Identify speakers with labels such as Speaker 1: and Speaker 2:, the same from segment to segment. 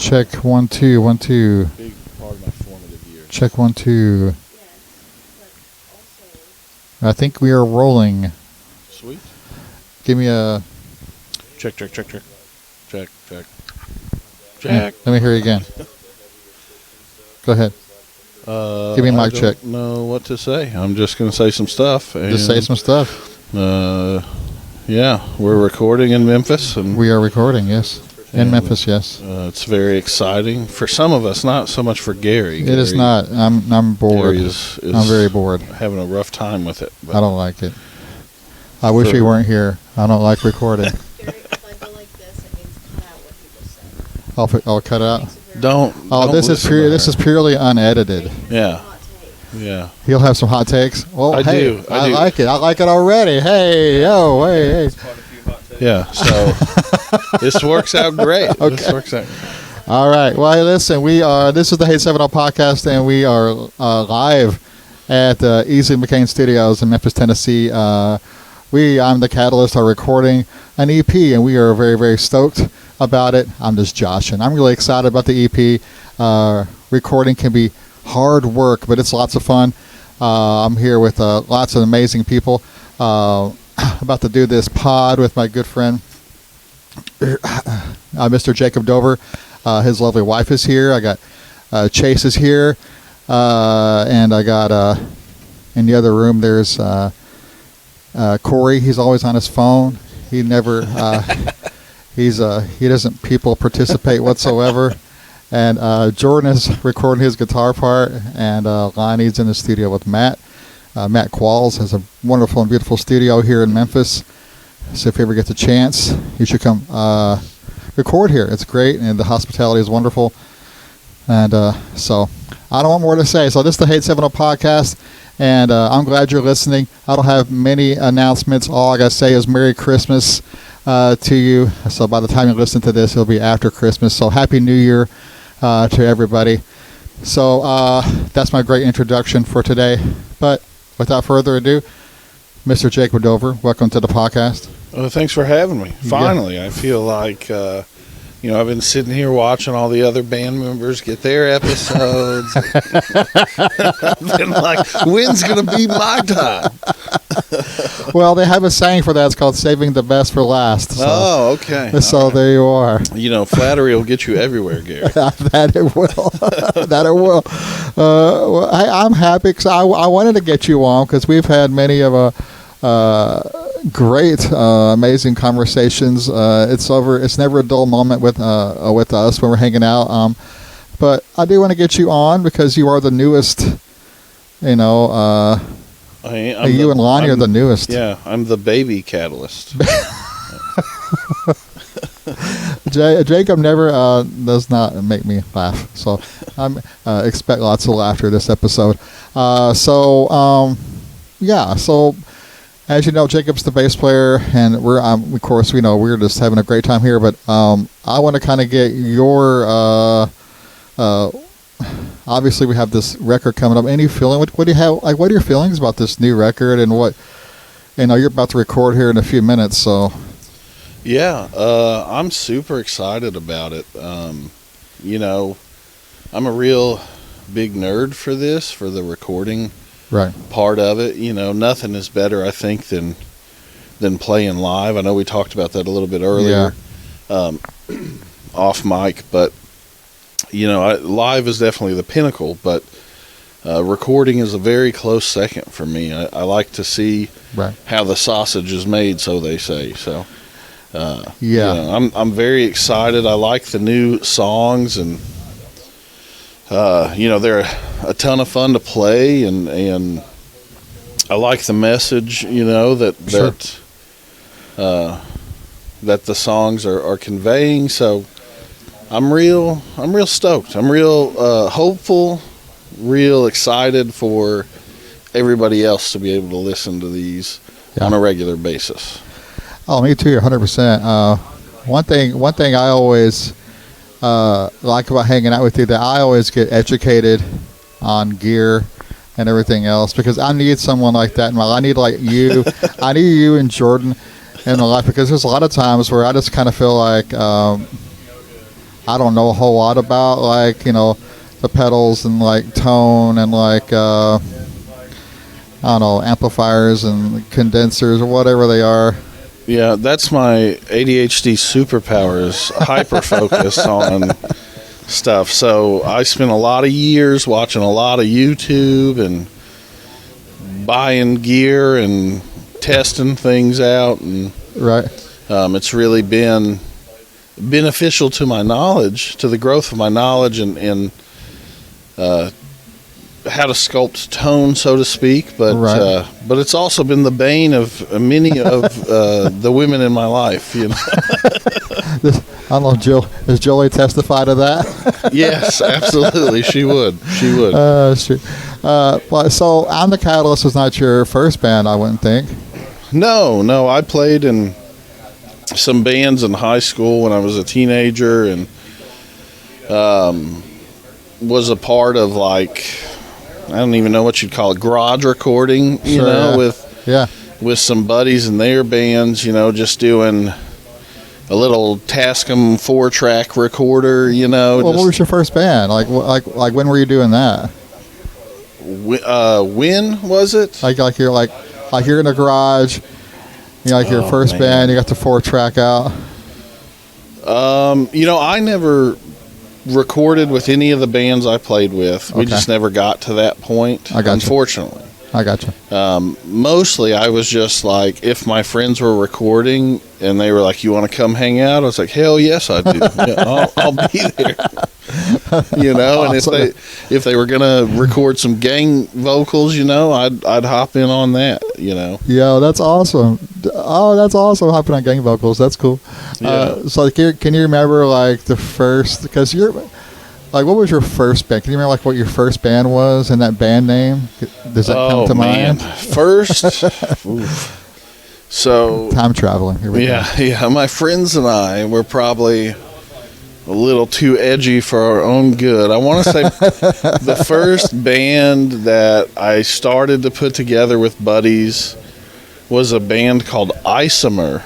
Speaker 1: Check 1 2 1 2.
Speaker 2: Big part of my formative years.
Speaker 1: Check 1 2. I think we are rolling.
Speaker 2: Sweet.
Speaker 1: Give me a
Speaker 2: Check. Check.
Speaker 1: Let me hear you again. Go ahead. Give me a mic check.
Speaker 2: I don't know what to say. I'm just going to say some stuff.
Speaker 1: Just say some stuff.
Speaker 2: Yeah, we're recording in Memphis, and
Speaker 1: we are recording. Yes, in Memphis. Yes.
Speaker 2: It's very exciting for some of us. Not so much for Gary.
Speaker 1: It is not. I'm bored.
Speaker 2: Gary is
Speaker 1: I'm very bored.
Speaker 2: Having a rough time with it.
Speaker 1: I don't like it. I wish we weren't here. I don't like recording.
Speaker 3: Gary, if I go like this, it means cut out what he just said.
Speaker 1: I'll cut it out.
Speaker 2: Don't.
Speaker 1: Oh, this is purely unedited.
Speaker 2: Yeah. Yeah.
Speaker 1: He'll have some hot takes. Well,
Speaker 2: I do.
Speaker 1: I like it. I like it already. Hey.
Speaker 2: Yeah. So this works out great.
Speaker 1: Okay.
Speaker 2: This works out.
Speaker 1: All right. Well, hey, listen. This is the H870 Podcast, and we are live at Easley McCain Studios in Memphis, Tennessee. I'm the Catalyst, are recording an EP, and we are very, very stoked about it. I'm just Josh, and I'm really excited about the EP. Recording can be hard work, but it's lots of fun. I'm here with lots of amazing people. About to do this pod with my good friend, Mr. Jacob Dover. His lovely wife is here. I got Chase is here, and I got in the other room there's Corey. He's always on his phone. He never he doesn't people participate whatsoever. And Jordan is recording his guitar part, and Lonnie's in the studio with Matt. Matt Qualls has a wonderful and beautiful studio here in Memphis. So if you ever get the chance, you should come record here. It's great, and the hospitality is wonderful. And so I don't want more to say. So this is the H870 Podcast, and I'm glad you're listening. I don't have many announcements. All I got to say is Merry Christmas to you. So by the time you listen to this, it'll be after Christmas. So Happy New Year to everybody. So that's my great introduction for today. But without further ado, Mr. Jacob Dover, welcome to the podcast.
Speaker 2: Thanks for having me. Finally, I feel like I've been sitting here watching all the other band members get their episodes. I've been like, when's going to be my time?
Speaker 1: Well, they have a saying for that. It's called saving the best for last. So,
Speaker 2: okay.
Speaker 1: So there you are.
Speaker 2: Flattery will get you everywhere, Gary.
Speaker 1: That it will. That it will. I'm happy because I wanted to get you on because we've had many of great, amazing conversations. It's never a dull moment with us when we're hanging out. But I do want to get you on because you are the newest. You and Lonnie are the newest.
Speaker 2: Yeah, I'm the baby catalyst.
Speaker 1: Jacob never does not make me laugh, so I expect lots of laughter this episode. So as you know, Jacob's the bass player, and we're of course we're just having a great time here. But I want to kind of get your obviously we have this record coming up. Any feeling? What do you have? Like, what are your feelings about this new record, and what? You're about to record here in a few minutes, so.
Speaker 2: Yeah, I'm super excited about it. I'm a real big nerd for this, for the recording part of it. Nothing is better, I think, than playing live. I know we talked about that a little bit earlier, off mic, but live is definitely the pinnacle, but recording is a very close second for me. I like to see how the sausage is made, so they say. So, I'm very excited. I like the new songs, and they're a ton of fun to play, and I like the message, that the songs are conveying. So I'm real stoked. I'm real hopeful, real excited for everybody else to be able to listen to these on a regular basis.
Speaker 1: Oh, me too, 100%. One thing I always like about hanging out with you, that I always get educated on gear and everything else, because I need someone like that in my life. I need like you. I need you and Jordan in my life, because there's a lot of times where I just kind of feel like I don't know a whole lot about, like, the pedals and like tone and like I don't know, amplifiers and condensers or whatever they are.
Speaker 2: Yeah, that's my ADHD superpowers, hyper focus on stuff. So I spent a lot of years watching a lot of YouTube and buying gear and testing things out, and
Speaker 1: right.
Speaker 2: It's really been beneficial to my knowledge, to the growth of my knowledge, and how to sculpt tone, so to speak. But
Speaker 1: right.
Speaker 2: But it's also been the bane of many of the women in my life.
Speaker 1: I don't know, Jill. Does Jolie testify to that?
Speaker 2: Yes, absolutely. She would.
Speaker 1: Sure. But so, I'm the Catalyst was not your first band, I wouldn't think.
Speaker 2: No. I played in some bands in high school when I was a teenager, and was a part of, like, I don't even know what you'd call it, garage recording, with some buddies in their bands, just doing a little Tascam 4-track recorder, Well,
Speaker 1: what was your first band? Like when were you doing that?
Speaker 2: When was it?
Speaker 1: Like you're in the garage, your first band, you got the 4-track out.
Speaker 2: I never recorded with any of the bands I played with. We just never got to that point, unfortunately.
Speaker 1: I gotcha.
Speaker 2: Mostly I was just like, if my friends were recording and they were like, you want to come hang out? I was like, hell yes, I do. Yeah, I'll be there.
Speaker 1: Awesome.
Speaker 2: And if they were going to record some gang vocals, I'd hop in on that,
Speaker 1: Yeah, that's awesome. Oh, that's awesome, hopping on gang vocals. That's cool.
Speaker 2: Yeah.
Speaker 1: So can you remember, like, the first, because you're, like, what was your first band? Can you remember, like, what your first band was and that band name? Does that come to mind?
Speaker 2: First, so
Speaker 1: time traveling. Here we go.
Speaker 2: Yeah. My friends and I were probably a little too edgy for our own good. I want to say the first band that I started to put together with buddies was a band called Isomer.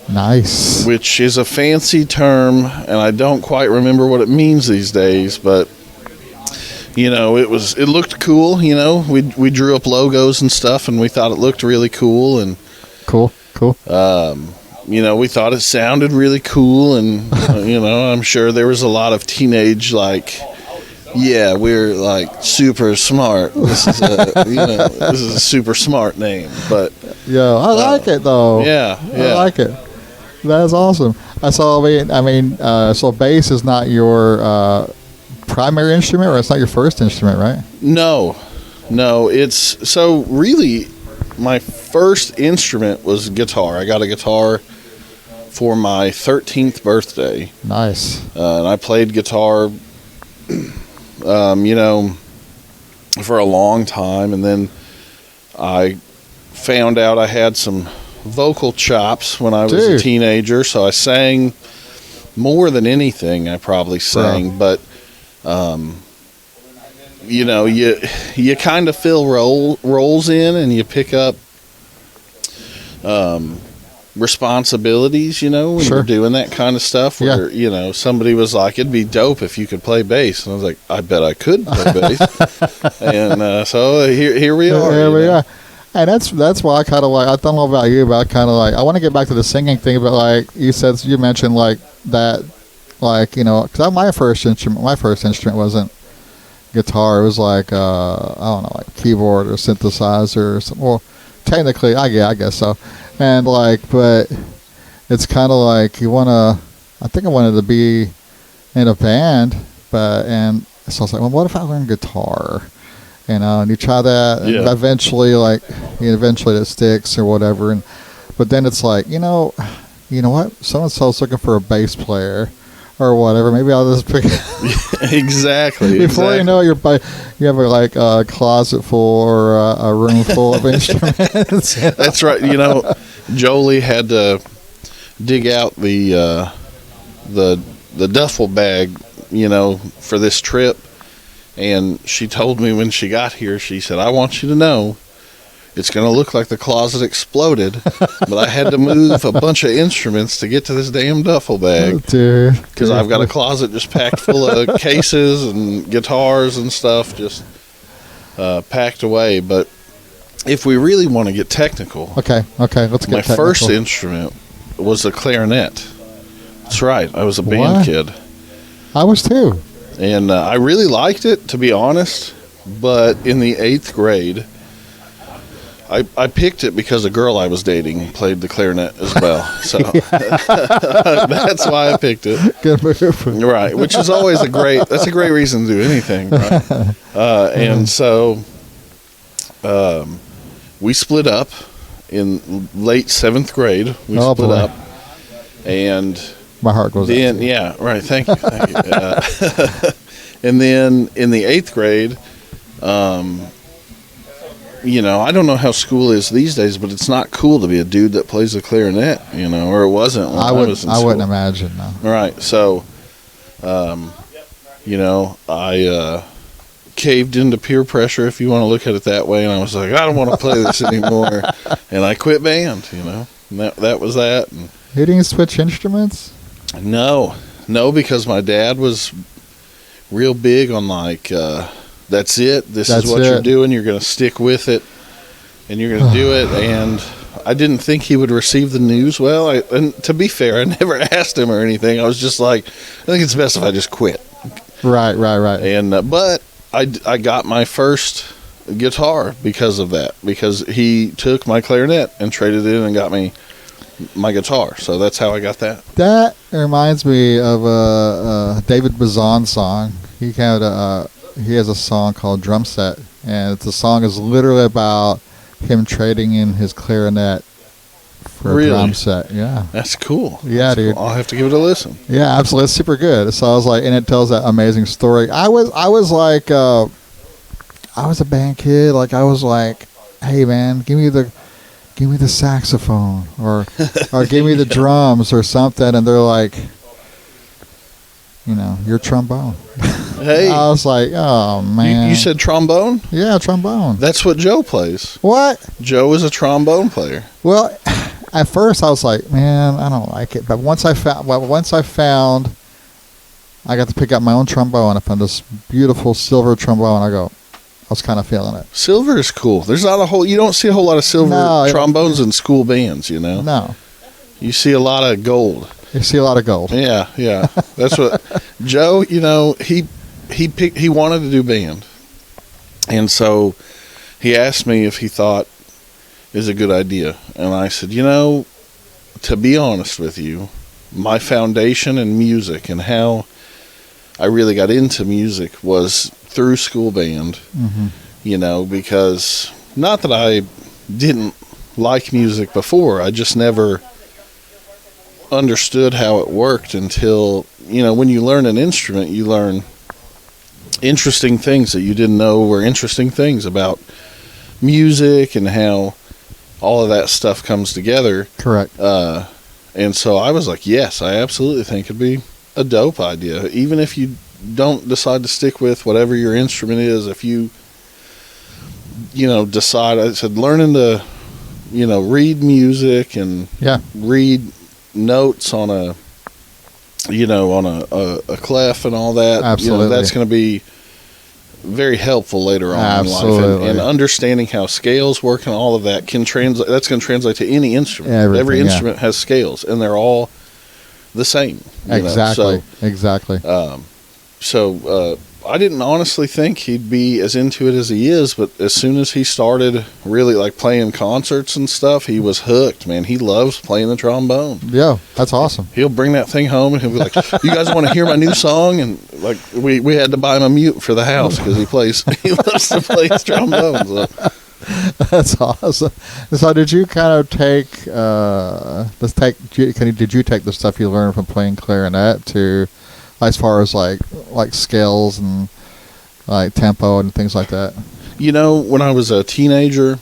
Speaker 1: Nice.
Speaker 2: Which is a fancy term, and I don't quite remember what it means these days, but it looked cool. We drew up logos and stuff, and we thought it looked really cool, and
Speaker 1: cool.
Speaker 2: We thought it sounded really cool, and I'm sure there was a lot of teenage, like, yeah, we're like super smart. This is a super smart name, but
Speaker 1: I like it though.
Speaker 2: Yeah,
Speaker 1: I like it. That's awesome. So bass is not your primary instrument, or it's not your first instrument, right?
Speaker 2: No. It's so really my first instrument was guitar. I got a guitar for my 13th birthday.
Speaker 1: Nice.
Speaker 2: And I played guitar, for a long time, and then I found out I had some vocal chops when I was a teenager, so I sang more than anything. I probably sang, but you kind of fill roles in, and you pick up responsibilities, when you're doing that kind of stuff, where somebody was like, it'd be dope if you could play bass, and I was like, I bet I could play bass. And so here we are.
Speaker 1: Here we are. And that's why I kind of like, I don't know about you, but I kind of like, I want to get back to the singing thing, but like you mentioned like that, like, because my first instrument wasn't guitar. It was like, I don't know, like keyboard or synthesizer or something. Well, technically, I guess so. And like, but it's kind of like I think I wanted to be in a band, and so I was like, well, what if I learn guitar? And you try that, and eventually it sticks or whatever. But then it's like, you know what? So-and-so's looking for a bass player or whatever. Maybe I'll just pick
Speaker 2: Exactly.
Speaker 1: Before you know, you have a closet full or a room full of instruments.
Speaker 2: That's right. Jolie had to dig out the duffel bag, for this trip. And she told me when she got here, she said, I want you to know, it's going to look like the closet exploded, but I had to move a bunch of instruments to get to this damn duffel bag. Because I've got a closet just packed full of cases and guitars and stuff just packed away. But if we really want to get technical,
Speaker 1: okay, let's get technical.
Speaker 2: My first instrument was a clarinet. That's right. I was a band kid.
Speaker 1: I was too.
Speaker 2: And I really liked it, to be honest. But in the 8th grade, I picked it because a girl I was dating played the clarinet as well. So that's why I picked it.
Speaker 1: Good move.
Speaker 2: Right, which is always a great reason to do anything, right? And so we split up in late 7th grade. We split up. And
Speaker 1: my heart goes
Speaker 2: then,
Speaker 1: out.
Speaker 2: Yeah, right, thank you. And then in the 8th grade, I don't know how school is these days, but it's not cool to be a dude that plays the clarinet, or it wasn't when I was in school.
Speaker 1: I wouldn't imagine, no.
Speaker 2: Right, so, I caved into peer pressure, if you want to look at it that way, and I was like, I don't want to play this anymore, and I quit band, and that was that. And
Speaker 1: you didn't switch instruments?
Speaker 2: No, because my dad was real big on that's it. This is what you're doing. You're going to stick with it, and you're going to do it. And I didn't think he would receive the news well. And to be fair, I never asked him or anything. I was just like, I think it's best if I just quit.
Speaker 1: Right.
Speaker 2: And but I got my first guitar because of that. Because he took my clarinet and traded it in and got me my guitar. So that's how I got that.
Speaker 1: That reminds me of a David Bazan song. He has a song called Drum Set, and the song is literally about him trading in his clarinet for a drum set. Yeah,
Speaker 2: that's cool.
Speaker 1: Yeah, dude.
Speaker 2: Cool. I'll have to give it a listen.
Speaker 1: Yeah, absolutely. It's super good. So I was like, and it tells that amazing story. I was like, I was a band kid. Like I was like, hey man, give me the saxophone or give me the drums or something, and they're like, your trombone.
Speaker 2: Hey,
Speaker 1: I was like, oh man.
Speaker 2: You said trombone?
Speaker 1: Yeah, trombone.
Speaker 2: That's what Joe plays.
Speaker 1: What?
Speaker 2: Joe is a trombone player.
Speaker 1: Well, at first I was like, man, I don't like it. But once I found, I got to pick up my own trombone. I found this beautiful silver trombone. I was kind of feeling it.
Speaker 2: Silver is cool. There's not you don't see a whole lot of silver trombones in school bands,
Speaker 1: No.
Speaker 2: You see a lot of gold.
Speaker 1: You see a lot of gold.
Speaker 2: Yeah. That's what Joe, he wanted to do band. And so he asked me if he thought is a good idea. And I said, to be honest with you, my foundation in music and how I really got into music was through school band, because not that I didn't like music before, I just never understood how it worked until, when you learn an instrument, you learn interesting things that you didn't know were interesting things about music and how all of that stuff comes together.
Speaker 1: Correct.
Speaker 2: And so I was like, yes, I absolutely think it'd be a dope idea. Even if you don't decide to stick with whatever your instrument is, if you, decide, I said, learning to, read music and read notes on a clef and all that.
Speaker 1: Absolutely.
Speaker 2: That's going to be very helpful later on in life. And understanding how scales work and all of that that's going to translate to any instrument. Every instrument has scales, and they're all the same.
Speaker 1: Exactly.
Speaker 2: So I didn't honestly think he'd be as into it as he is, but as soon as he started really playing concerts and stuff, he was hooked, man. He loves playing the trombone.
Speaker 1: Yeah, that's awesome.
Speaker 2: He'll bring that thing home and he'll be like, you guys want to hear my new song? And we had to buy him a mute for the house because he loves to play his trombone. So.
Speaker 1: That's awesome. So did you kind of take did you take the stuff you learned from playing clarinet to, as far as like scales and like tempo and things like that?
Speaker 2: When I was a teenager,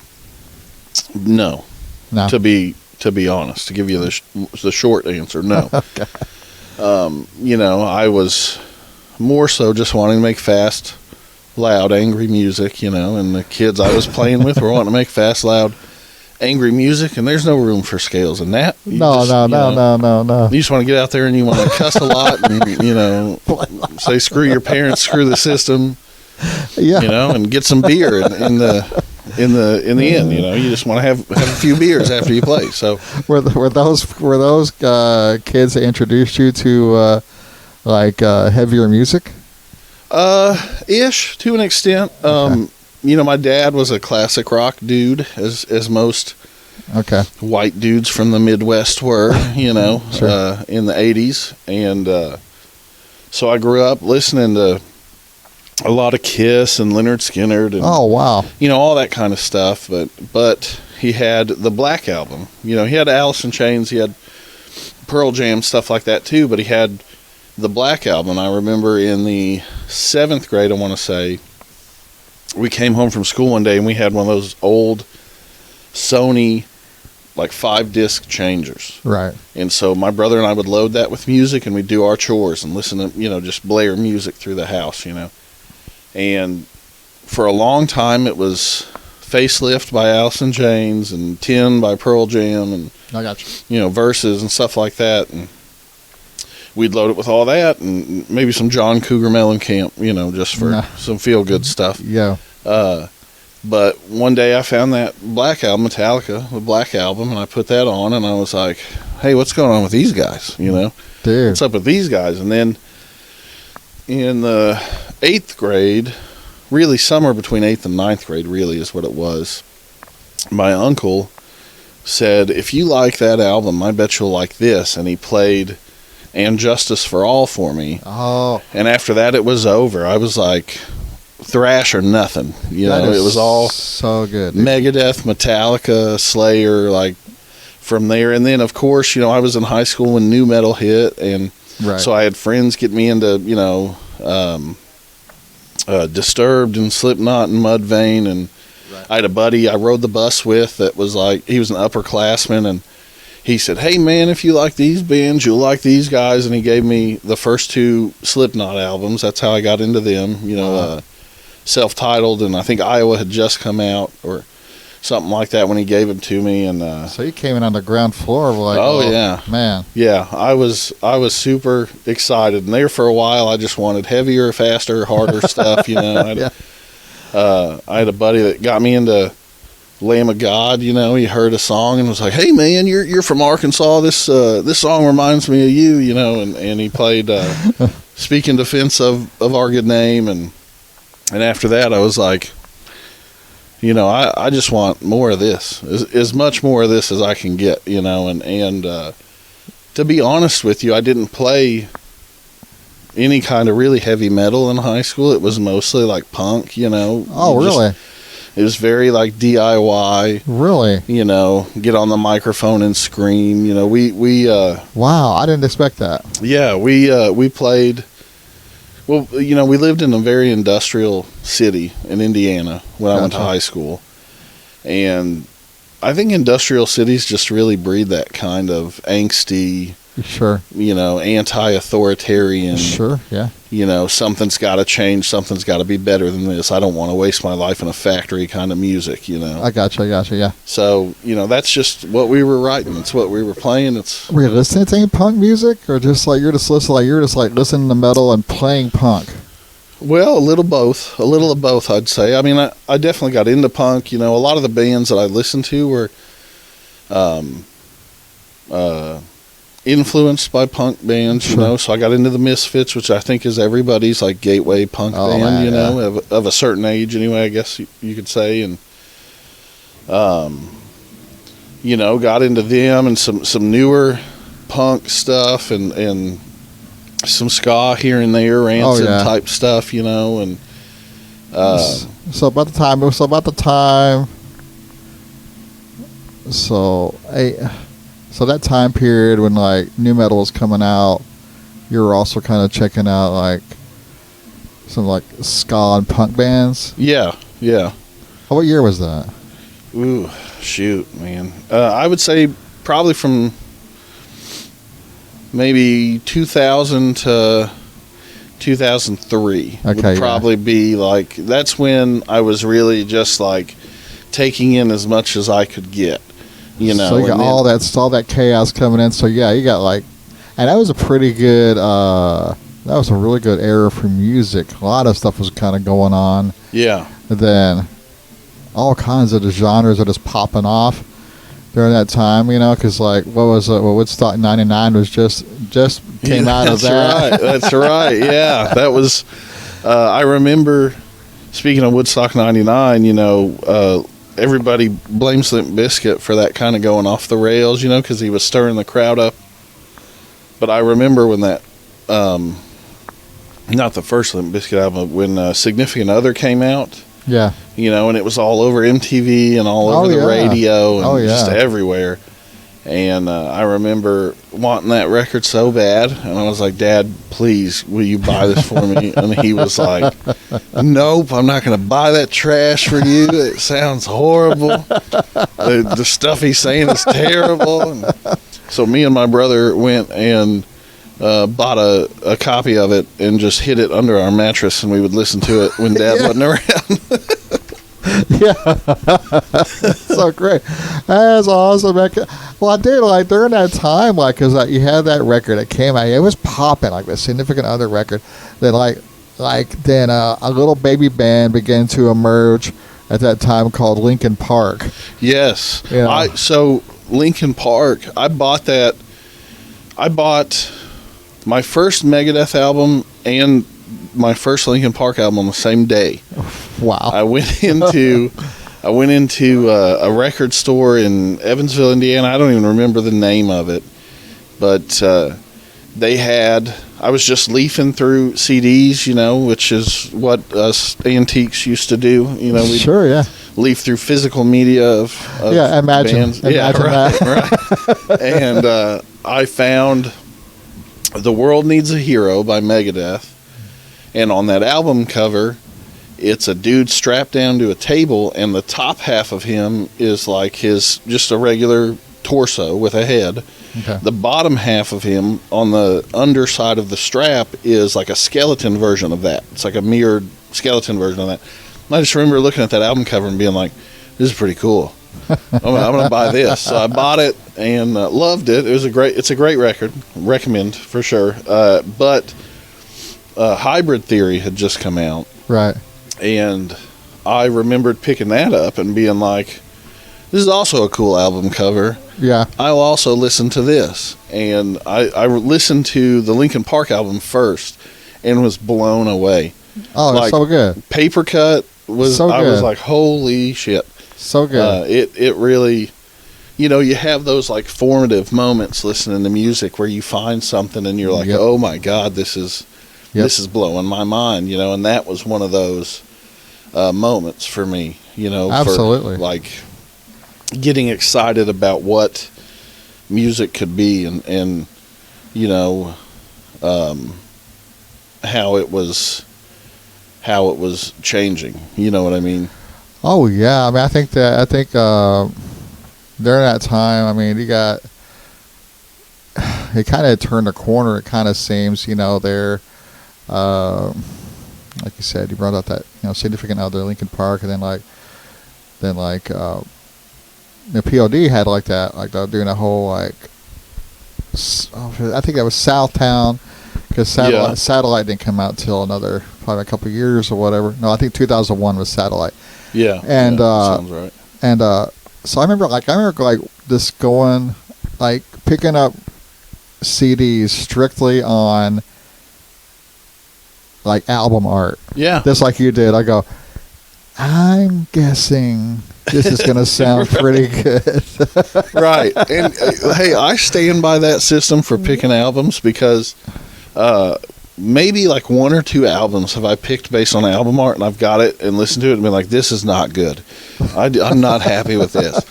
Speaker 2: no. To be honest, to give you the short answer, no.
Speaker 1: Okay.
Speaker 2: I was more so just wanting to make fast loud, angry music, and the kids I was playing with were wanting to make fast, loud, angry music, and there's no room for scales in that.
Speaker 1: No.
Speaker 2: You just want to get out there and you want to cuss a lot and, say screw your parents, screw the system, and get some beer in the end. You just want to have a few beers after you play. So
Speaker 1: were those kids that introduced you to heavier music?
Speaker 2: Ish to an extent.
Speaker 1: Okay.
Speaker 2: My dad was a classic rock dude, as most white dudes from the Midwest were, sure. In the 80s. And so I grew up listening to a lot of Kiss and Lynyrd Skynyrd and
Speaker 1: oh wow,
Speaker 2: all that kind of stuff. But he had the Black Album. He had Alice in Chains, he had Pearl Jam, stuff like that too. But he had the Black Album. I remember in the 7th grade, I want to say, we came home from school one day and we had one of those old Sony 5-disc changers.
Speaker 1: Right.
Speaker 2: And so my brother and I would load that with music and we'd do our chores and listen to, just blare music through the house, And for a long time it was Facelift by Alice in Chains and 10 by Pearl Jam and
Speaker 1: I got you.
Speaker 2: Verses and stuff like that. And we'd load it with all that and maybe some John Cougar Mellencamp, just for some feel-good stuff.
Speaker 1: Yeah.
Speaker 2: But one day I found that Black Album, Metallica, the Black Album, and I put that on and I was like, hey, what's going on with these guys,
Speaker 1: Dude.
Speaker 2: What's up with these guys? And then in the 8th grade, really somewhere between 8th and 9th grade really is what it was, my uncle said, if you like that album, I bet you'll like this. And he played And Justice for All for me.
Speaker 1: Oh.
Speaker 2: And after that, it was over. I was like, thrash or nothing. It was all
Speaker 1: so good. Dude.
Speaker 2: Megadeth, Metallica, Slayer, from there. And then, of course, I was in high school when nu metal hit. And so I had friends get me into, Disturbed and Slipknot and Mudvayne. And I had a buddy I rode the bus with that was he was an upperclassman. And he said, hey, man, if you like these bands, you'll like these guys. And he gave me the first 2 Slipknot albums. That's how I got into them, self-titled. And I think Iowa had just come out or something like that when he gave them to me. And
Speaker 1: so you came in on the ground floor.
Speaker 2: Yeah.
Speaker 1: Man.
Speaker 2: Yeah, I was super excited. And there for a while, I just wanted heavier, faster, harder stuff, I had a buddy that got me into Lamb of God, he heard a song and was like, hey man, you're from Arkansas, this song reminds me of you, and he played Speak in Defense of Our Good Name, and after that I was like, I just want more of this, as much more of this as I can get, and to be honest with you, I didn't play any kind of really heavy metal in high school. It was mostly punk,
Speaker 1: Oh, really?
Speaker 2: It was very DIY.
Speaker 1: Really?
Speaker 2: Get on the microphone and scream. We
Speaker 1: wow, I didn't expect that.
Speaker 2: Yeah, we played. Well, we lived in a very industrial city in Indiana when I went to high school, and I think industrial cities just really breed that kind of angsty.
Speaker 1: Sure.
Speaker 2: Anti-authoritarian.
Speaker 1: Sure, yeah.
Speaker 2: Something's got to change. Something's got to be better than this. I don't want to waste my life in a factory kind of music,
Speaker 1: I gotcha, yeah.
Speaker 2: So, that's just what we were writing. It's what we were playing.
Speaker 1: Were you listening to any punk music? Or just you're just listening to metal and playing punk?
Speaker 2: Well, a little of both, I'd say. I mean, I definitely got into punk. A lot of the bands that I listened to were influenced by punk bands,
Speaker 1: Sure.
Speaker 2: So I got into the Misfits, which I think is everybody's gateway punk band,
Speaker 1: man,
Speaker 2: of a certain age anyway, I guess you could say. And got into them and some newer punk stuff and some ska here and there, Rancid type stuff, and
Speaker 1: so about the time so that time period when nu metal was coming out, you were also kind of checking out some ska and punk bands.
Speaker 2: Yeah.
Speaker 1: What year was that?
Speaker 2: Ooh, shoot, man. I would say probably from maybe 2000 to 2003
Speaker 1: Okay,
Speaker 2: would probably be like, that's when I was really just like taking in as much as I could get, you know.
Speaker 1: So you got all that chaos coming in. So yeah, you got like, and that was a pretty good, that was a really good era for music. A lot of stuff was kind of going on.
Speaker 2: Yeah.
Speaker 1: And then all kinds of the genres are just popping off during that time, you know, because like, what was it? Well, Woodstock 99 was just came out of that.
Speaker 2: Right. That's right. Yeah. That was, I remember, speaking of Woodstock 99, you know, everybody blames Limp Bizkit for that kind of going off the rails, you know, because he was stirring the crowd up. But I remember when that, not the first Limp Bizkit album, when Significant Other came out.
Speaker 1: Yeah.
Speaker 2: You know, and it was all over MTV and all over the radio and just everywhere. And I remember wanting that record so bad. And I was like, Dad, please, will you buy this for me? And he was like, nope, I'm not going to buy that trash for you. It sounds horrible. The stuff he's saying is terrible. And so me and my brother went and bought a copy of it and just hid it under our mattress, and we would listen to it when Dad wasn't around.
Speaker 1: Yeah. So great. That's awesome. Well, I did, like, during that time, like, because you had that record that came out, it was popping, like the Significant Other record. Then, then a little baby band began to emerge at that time called Linkin Park.
Speaker 2: Yes.
Speaker 1: You know?
Speaker 2: So Linkin Park, I bought my first Megadeth album and my first Linkin Park album on the same day.
Speaker 1: Wow.
Speaker 2: I went into a record store in Evansville, Indiana. I don't even remember the name of it, but I was just leafing through CDs, you know, which is what us antiques used to do. You know, we'd leaf through physical media of
Speaker 1: imagine
Speaker 2: bands. Right. And I found The World Needs a Hero by Megadeth, and on that album cover, it's a dude strapped down to a table, and the top half of him is like just a regular torso with a head.
Speaker 1: Okay.
Speaker 2: The bottom half of him on the underside of the strap is like a skeleton version of that. It's like a mirrored skeleton version of that. And I just remember looking at that album cover and being like, this is pretty cool. I'm going to buy this. So I bought it and loved it. It's a great record. Recommend for sure. But Hybrid Theory had just come out.
Speaker 1: Right.
Speaker 2: And I remembered picking that up and being like, this is also a cool album cover.
Speaker 1: Yeah.
Speaker 2: I'll also listen to this. And I listened to the Linkin Park album first and was blown away.
Speaker 1: Oh, it's so good.
Speaker 2: Paper Cut was,
Speaker 1: so good.
Speaker 2: I was like, holy shit.
Speaker 1: So good.
Speaker 2: It really, you know, you have those like formative moments listening to music where you find something and you're like, oh my God, this is blowing my mind, you know, and that was one of those moments for me, you know.
Speaker 1: Absolutely.
Speaker 2: For, like, getting excited about what music could be and you know, how it was changing, you know what I mean?
Speaker 1: Oh yeah, I mean, I think during that time, I mean, it kind of turned a corner. It kind of seems, you know, there, like you said, you brought up that, you know, Significant Other, Linkin Park, and then the POD had like that, like they were doing a whole like, I think that was Southtown, because Satellite didn't come out till another probably a couple of years or whatever. No, I think 2001 was Satellite.
Speaker 2: Yeah,
Speaker 1: and
Speaker 2: sounds right.
Speaker 1: And so I remember just going, like, picking up CDs strictly on like album art.
Speaker 2: Yeah,
Speaker 1: just like you did. I go, I'm guessing this is going to sound pretty good.
Speaker 2: Right. And hey, I stand by that system for picking albums because maybe like one or two albums have I picked based on album art, and I've got it and listened to it and been like, this is not good. I'm not happy with this.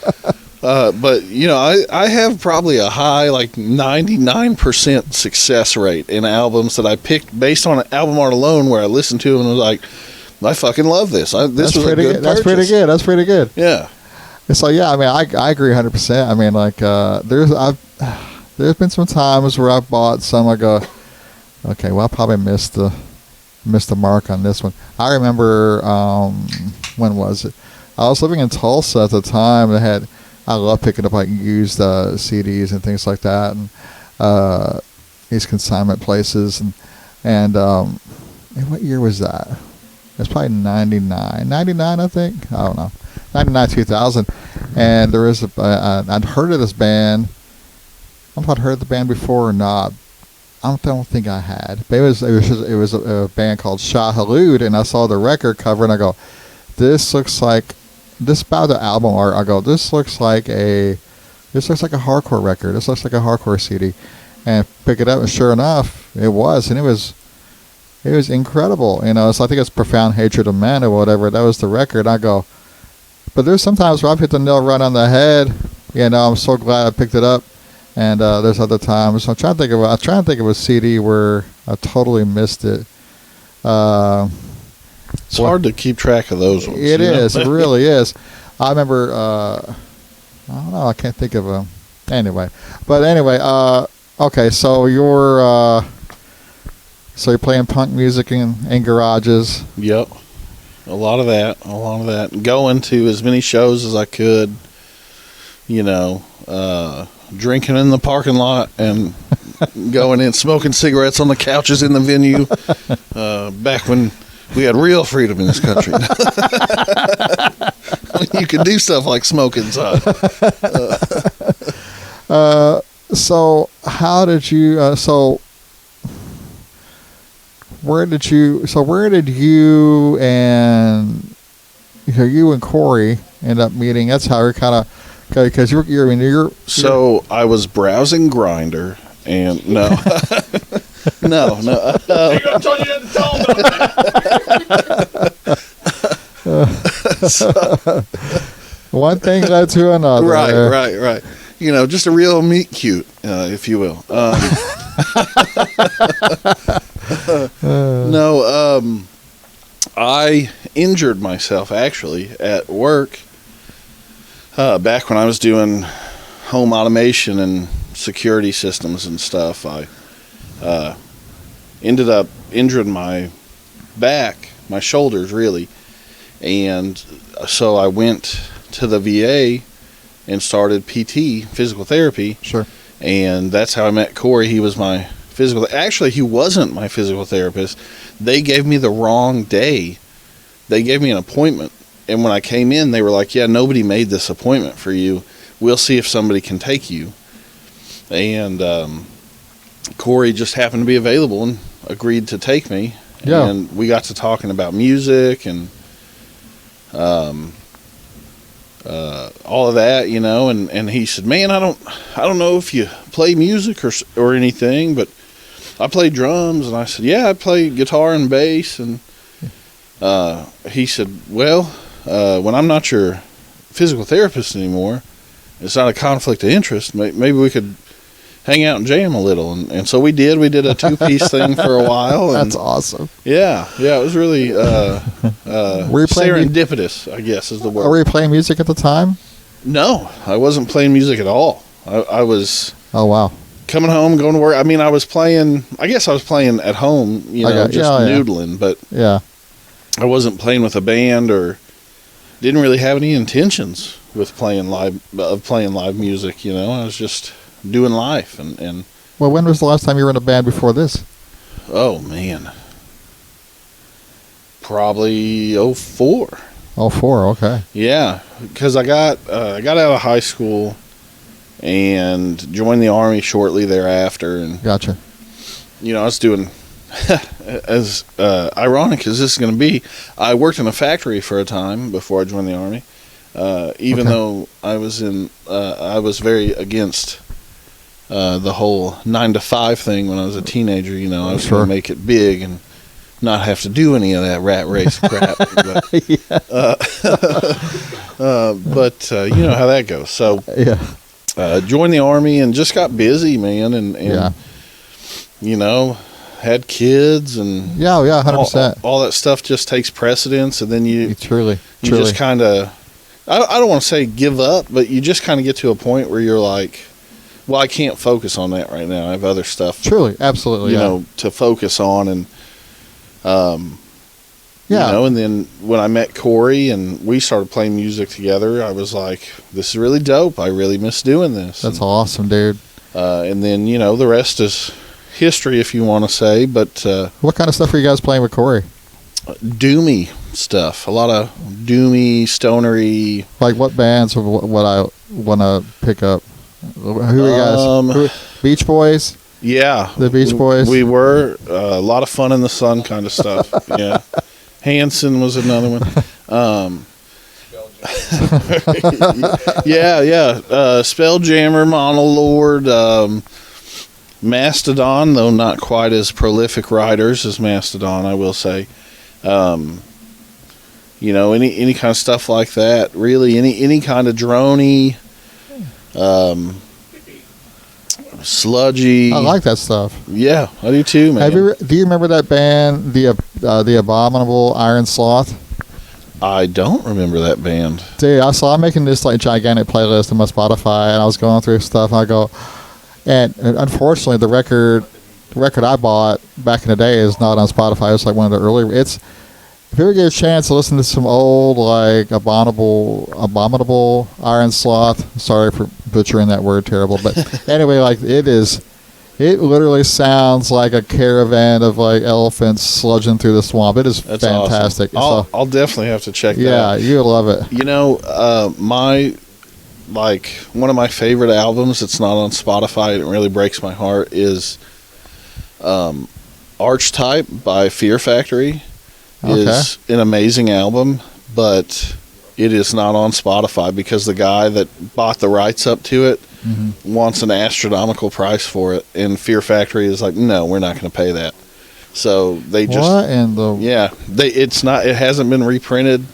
Speaker 2: But, you know, I have probably a high, like 99% success rate in albums that I picked based on album art alone, where I listened to them and was like, I fuking love this. This was a good purchase.
Speaker 1: That's pretty good.
Speaker 2: Yeah.
Speaker 1: It's like, yeah, I mean, I agree 100%. I mean, like, there's been some times where I've bought some, I go, okay, well, I probably missed the missed the mark on this one. I remember, when was it? I was living in Tulsa at the time. I love picking up like used CDs and things like that, and these consignment places. And what year was that? It was probably 99, I think. I don't know. 99, 2000. And there is I'd heard of this band. I don't know if I'd heard of the band before or not. I don't think I had. But it was a band called Shah Halud, and I saw the record cover, and I go, this about the album art. I go, this looks like a hardcore record. This looks like a hardcore CD. And pick it up, and sure enough, it was, and it was incredible. So I think it's Profound Hatred of Men or whatever. That was the record. I go, but there's sometimes where I've hit the nail right on the head. I'm so glad I picked it up. And there's other times. So I'm trying to think of a CD where I totally missed it.
Speaker 2: It's hard to keep track of those ones.
Speaker 1: It is. It really is. I remember. I don't know. I can't think of them. Anyway, okay. So you're playing punk music in garages.
Speaker 2: Yep. A lot of that. Going to as many shows as I could. Drinking in the parking lot and going in, smoking cigarettes on the couches in the venue. Back when we had real freedom in this country. You could do stuff like smoke inside.
Speaker 1: So how did you? Where did you and you and Corey end up meeting? That's how you're kind of. Okay, because you're.
Speaker 2: So I was browsing Grindr, and no. No.
Speaker 4: I'm telling you to tell
Speaker 1: them. One thing led to another.
Speaker 2: Right. Just a real meet cute, if you will. No, I injured myself actually at work. Back when I was doing home automation and security systems and stuff, I ended up injuring my back, my shoulders really, and so I went to the VA and started PT, physical therapy.
Speaker 1: Sure.
Speaker 2: And that's how I met Corey. He was my actually he wasn't my physical therapist. They gave me the wrong day. They gave me an appointment. And when I came in, they were like, yeah, nobody made this appointment for you. We'll see if somebody can take you. And Corey just happened to be available and agreed to take me.
Speaker 1: Yeah.
Speaker 2: And we got to talking about music and all of that, and he said, man, I don't know if you play music or anything, but I play drums. And I said, yeah, I play guitar and bass. And he said, well, when I'm not your physical therapist anymore, it's not a conflict of interest. Maybe we could hang out and jam a little. And so we did. We did a 2-piece thing for a while. And
Speaker 1: that's awesome.
Speaker 2: Yeah. It was really serendipitous, I guess is the word.
Speaker 1: Were you playing music at the time?
Speaker 2: No, I wasn't playing music at all. I was...
Speaker 1: Oh, wow.
Speaker 2: Coming home, going to work. I mean, I was playing at home, noodling, but
Speaker 1: yeah,
Speaker 2: I wasn't playing with a band or didn't really have any intentions with playing live music. I was just doing life and.
Speaker 1: Well, when was the last time you were in a band before this?
Speaker 2: Oh man, probably 2004.
Speaker 1: 2004, okay.
Speaker 2: Yeah, because I got out of high school and joined the Army shortly thereafter, and
Speaker 1: gotcha.
Speaker 2: I was doing. As ironic as this is going to be, I worked in a factory for a time before I joined the Army. Even though I was very against the whole 9-to-5 thing when I was a teenager. I was going to make it big and not have to do any of that rat race crap. But you know how that goes. So joined the Army and just got busy, man, and had kids and
Speaker 1: 100%.
Speaker 2: All that stuff just takes precedence, and then you just kind of, I don't want to say give up, but you just kind of get to a point where you're like, well, I can't focus on that right now. I have other stuff.
Speaker 1: Truly, absolutely,
Speaker 2: to focus on, and You know, and then when I met Corey and we started playing music together, I was like, this is really dope. I really miss doing this.
Speaker 1: That's awesome, dude.
Speaker 2: And then, you know, the rest is history, if you want to say. But
Speaker 1: what kind of stuff are you guys playing with Corey?
Speaker 2: Doomy stuff. A lot of doomy, stonery.
Speaker 1: Like what bands? What I want to pick up? Who are you guys? Beach Boys?
Speaker 2: Yeah.
Speaker 1: The Beach Boys?
Speaker 2: We were. A lot of Fun in the Sun kind of stuff. Yeah. Hanson was another one. Yeah. Spelljammer, Monolord, Mastodon, though not quite as prolific writers as Mastodon, I will say. You know, any kind of stuff like that. Really, any kind of droney, sludgy.
Speaker 1: I like that stuff.
Speaker 2: Yeah, I do too, man.
Speaker 1: Do you remember that band, the Abominable Iron Sloth?
Speaker 2: I don't remember that band.
Speaker 1: Dude, I'm making this like gigantic playlist on my Spotify, and I was going through stuff, and I go, and unfortunately, the record I bought back in the day is not on Spotify. It's like one of the early. If you ever get a chance to listen to some old like abominable Iron Sloth. Sorry for butchering that word, terrible. But anyway, like it literally sounds like a caravan of like elephants sludging through the swamp. It is
Speaker 2: That's
Speaker 1: fantastic.
Speaker 2: Awesome. I'll definitely have to check that out.
Speaker 1: Yeah, you'll love it.
Speaker 2: You know, one of my favorite albums that's not on Spotify, it really breaks my heart, is Archetype by Fear Factory. Is an amazing album, but it is not on Spotify because the guy that bought the rights up to it wants an astronomical price for it, and Fear Factory is like, no, we're not going to pay that. So they just it hasn't been reprinted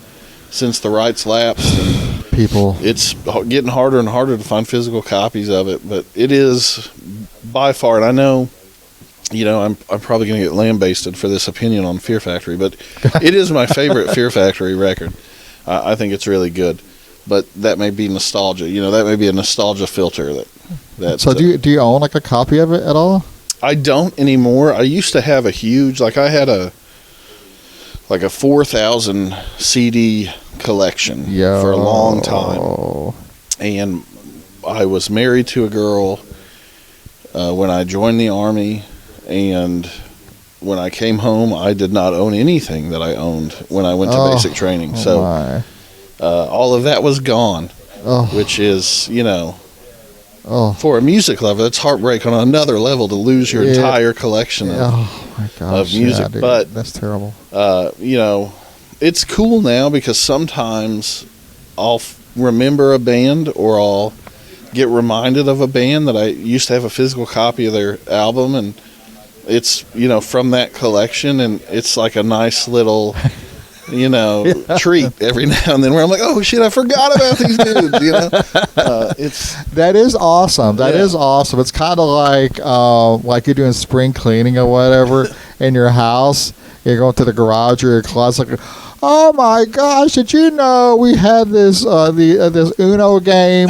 Speaker 2: since the rights lapsed. And it's getting harder and harder to find physical copies of it, but it is by far, and I know, you know, I'm probably going to get lambasted for this opinion on Fear Factory, but it is my favorite Fear Factory record. I think it's really good, but that may be nostalgia. You know, that may be a nostalgia filter. So
Speaker 1: do you own like a copy of it at all?
Speaker 2: I don't anymore. I used to have a huge, I had a 4,000 CD collection for a long time, and I was married to a girl when I joined the Army. And when I came home, I did not own anything that I owned when I went to basic training. So all of that was gone, which is, you know, for a music lover, it's heartbreak on another level to lose your entire collection of music.
Speaker 1: Dude,
Speaker 2: but
Speaker 1: that's terrible.
Speaker 2: You know, it's cool now because sometimes I'll remember a band or I'll get reminded of a band that I used to have a physical copy of their album, and it's, you know, from that collection, and it's like a nice little, you know, treat every now and then where I'm like, oh shit, I forgot about these dudes, you know. That
Speaker 1: is awesome. That is awesome. It's kind of like you're doing spring cleaning or whatever in your house. You're going to the garage or your closet, like, oh my gosh, did you know we had this this Uno game?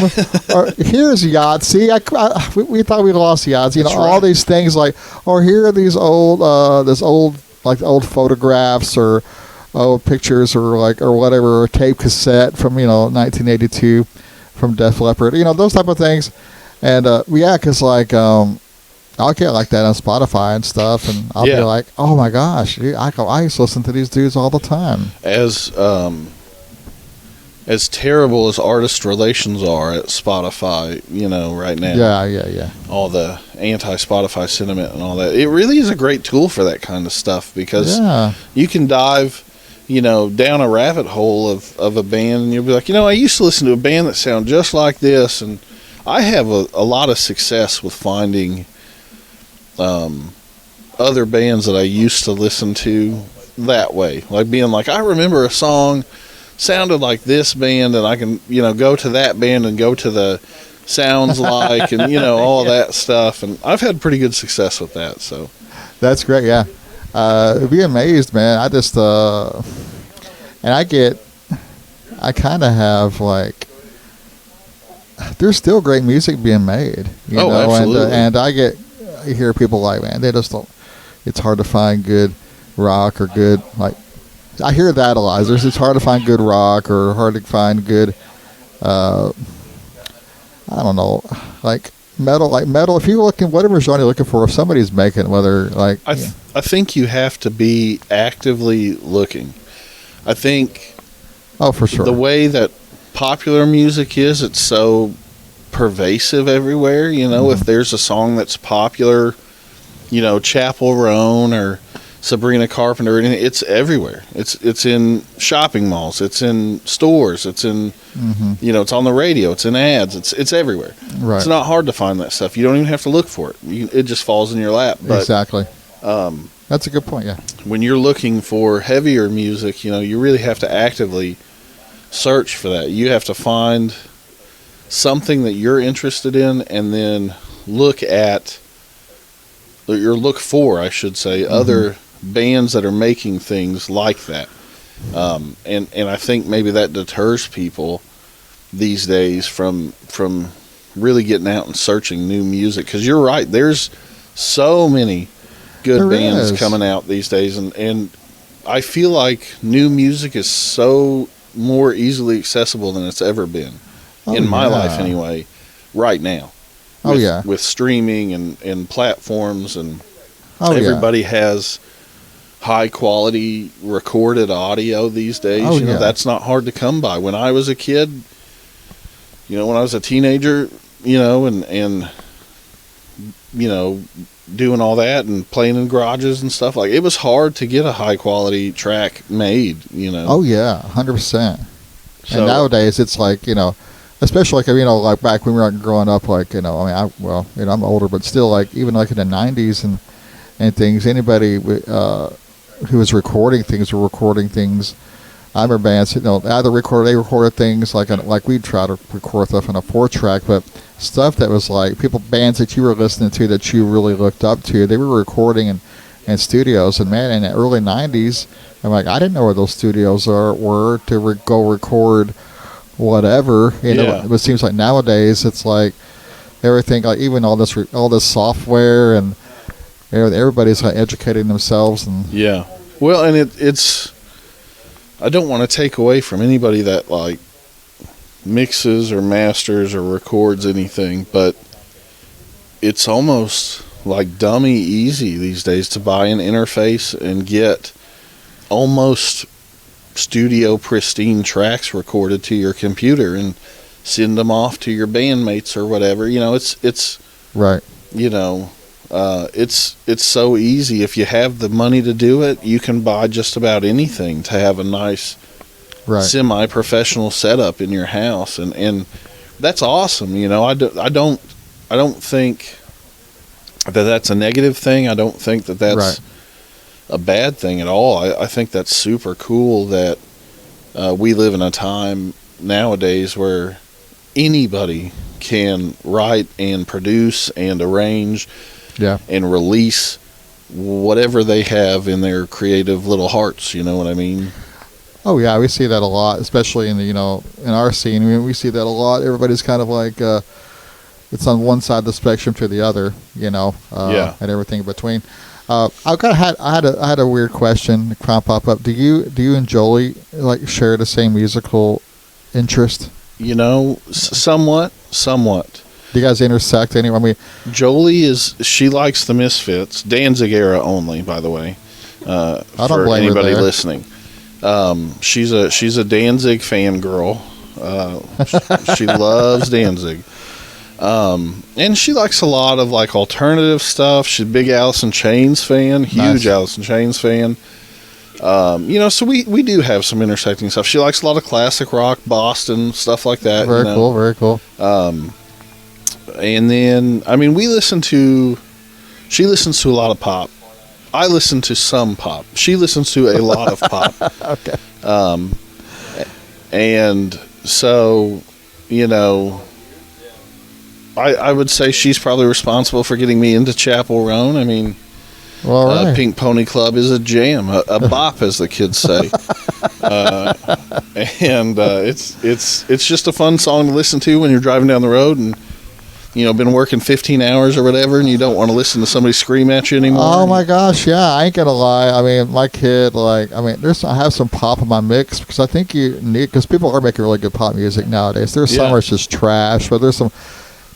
Speaker 1: Or here's Yahtzee. We thought we lost Yahtzee. You know, all these things or here are these old old photographs or old pictures or whatever, or a tape cassette from 1982 from Def Leppard. You know, those type of things. And because I'll get like that on Spotify and stuff, and I'll be like, oh my gosh, I used to listen to these dudes all the time.
Speaker 2: As terrible as artist relations are at Spotify, you know, right now.
Speaker 1: Yeah.
Speaker 2: All the anti-Spotify sentiment and all that. It really is a great tool for that kind of stuff because you can dive, you know, down a rabbit hole of a band, and you'll be like, you know, I used to listen to a band that sounded just like this, and I have a lot of success with finding other bands that I used to listen to that way, like being like, I remember a song sounded like this band, and I can, you know, go to that band and go to the sounds like, and you know, all that stuff, and I've had pretty good success with that. So
Speaker 1: that's great. It'd be amazed, man. I just and I kind of have there's still great music being made, you know,
Speaker 2: absolutely.
Speaker 1: And I hear people like, man, they just don't. It's hard to find good rock or good, like, I hear that a lot. It's hard to find good rock or hard to find good, I don't know, like metal. Like metal, if you're looking, whatever genre you're looking for, if somebody's making it, whether like...
Speaker 2: I think you have to be actively looking. I think...
Speaker 1: Oh, for sure.
Speaker 2: The way that popular music is, it's so pervasive everywhere. You know, if there's a song that's popular, you know, Chapel Roan or Sabrina Carpenter, it's everywhere. It's in shopping malls, it's in stores, it's in you know, it's on the radio, it's in ads, it's everywhere.
Speaker 1: Right.
Speaker 2: It's not hard to find that stuff. You don't even have to look for it. It just falls in your lap. But,
Speaker 1: exactly. That's a good point. Yeah.
Speaker 2: When you're looking for heavier music, you know, you really have to actively search for that. You have to find something that you're interested in, and then look for, I should say, other bands that are making things like that. And I think maybe that deters people these days from really getting out and searching new music. Because you're right, there's so many good bands coming out these days, and I feel like new music is so more easily accessible than it's ever been in my life anyway, right now. With streaming and platforms, and everybody has high quality recorded audio these days. You know, that's not hard to come by. When I was a kid, you know, when I was a teenager, you know, and you know, doing all that and playing in garages and stuff, like, it was hard to get a high quality track made, you know.
Speaker 1: 100%. And nowadays it's like, you know, especially like, you know, like back when we were growing up, like, you know, I mean, you know, I'm older, but still, like, even like in the 90s and things, anybody who was recording things were recording things. I remember bands, you know, they recorded things like we'd try to record stuff on a 4-track, but stuff that was like bands that you were listening to that you really looked up to, they were recording in studios. And man, in the early 90s, I'm like, I didn't know where those studios were to go record whatever. You know, it seems like nowadays it's like everything, like even all this software, and everybody's like educating themselves. And
Speaker 2: well, and it's I don't want to take away from anybody that like mixes or masters or records anything, but it's almost like dummy easy these days to buy an interface and get almost studio pristine tracks recorded to your computer and send them off to your bandmates or whatever. You know, it's
Speaker 1: right.
Speaker 2: You know, it's so easy. If you have the money to do it, you can buy just about anything to have a nice semi-professional setup in your house, and that's awesome. You know, I don't think that's a negative thing. I don't think that's a bad thing at all. I think that's super cool that we live in a time nowadays where anybody can write and produce and arrange and release whatever they have in their creative little hearts. You know what I mean?
Speaker 1: Oh yeah, we see that a lot, especially in the, you know, in our scene. I mean, we see that a lot. Everybody's kind of like it's on one side of the spectrum to the other, you know, and everything in between. I had a weird question pop up. Do you and Jolie like share the same musical interest?
Speaker 2: You know, somewhat.
Speaker 1: Do you guys intersect anyway? I mean,
Speaker 2: Jolie she likes the Misfits, Danzig era only, by the way.
Speaker 1: I don't
Speaker 2: for
Speaker 1: blame
Speaker 2: anybody
Speaker 1: her there.
Speaker 2: Listening. She's a Danzig fangirl. She loves Danzig. And she likes a lot of like alternative stuff. She's a big Alice in Chains fan, huge Alice in Chains fan. You know, so we do have some intersecting stuff. She likes a lot of classic rock, Boston, stuff like that.
Speaker 1: Very cool, very cool.
Speaker 2: And then, I mean, she listens to a lot of pop. I listen to some pop. She listens to a lot of pop.
Speaker 1: Okay.
Speaker 2: And so, you know, I would say she's probably responsible for getting me into Chapel Roan. I mean, Pink Pony Club is a jam, a bop, as the kids say. And it's just a fun song to listen to when you're driving down the road. And been working 15 hours or whatever, and you don't want to listen to somebody scream at you anymore.
Speaker 1: Oh my gosh, yeah, I ain't gonna lie. I mean, my kid, I have some pop in my mix because I think you need, because people are making really good pop music nowadays. There's some where it's just trash, but there's some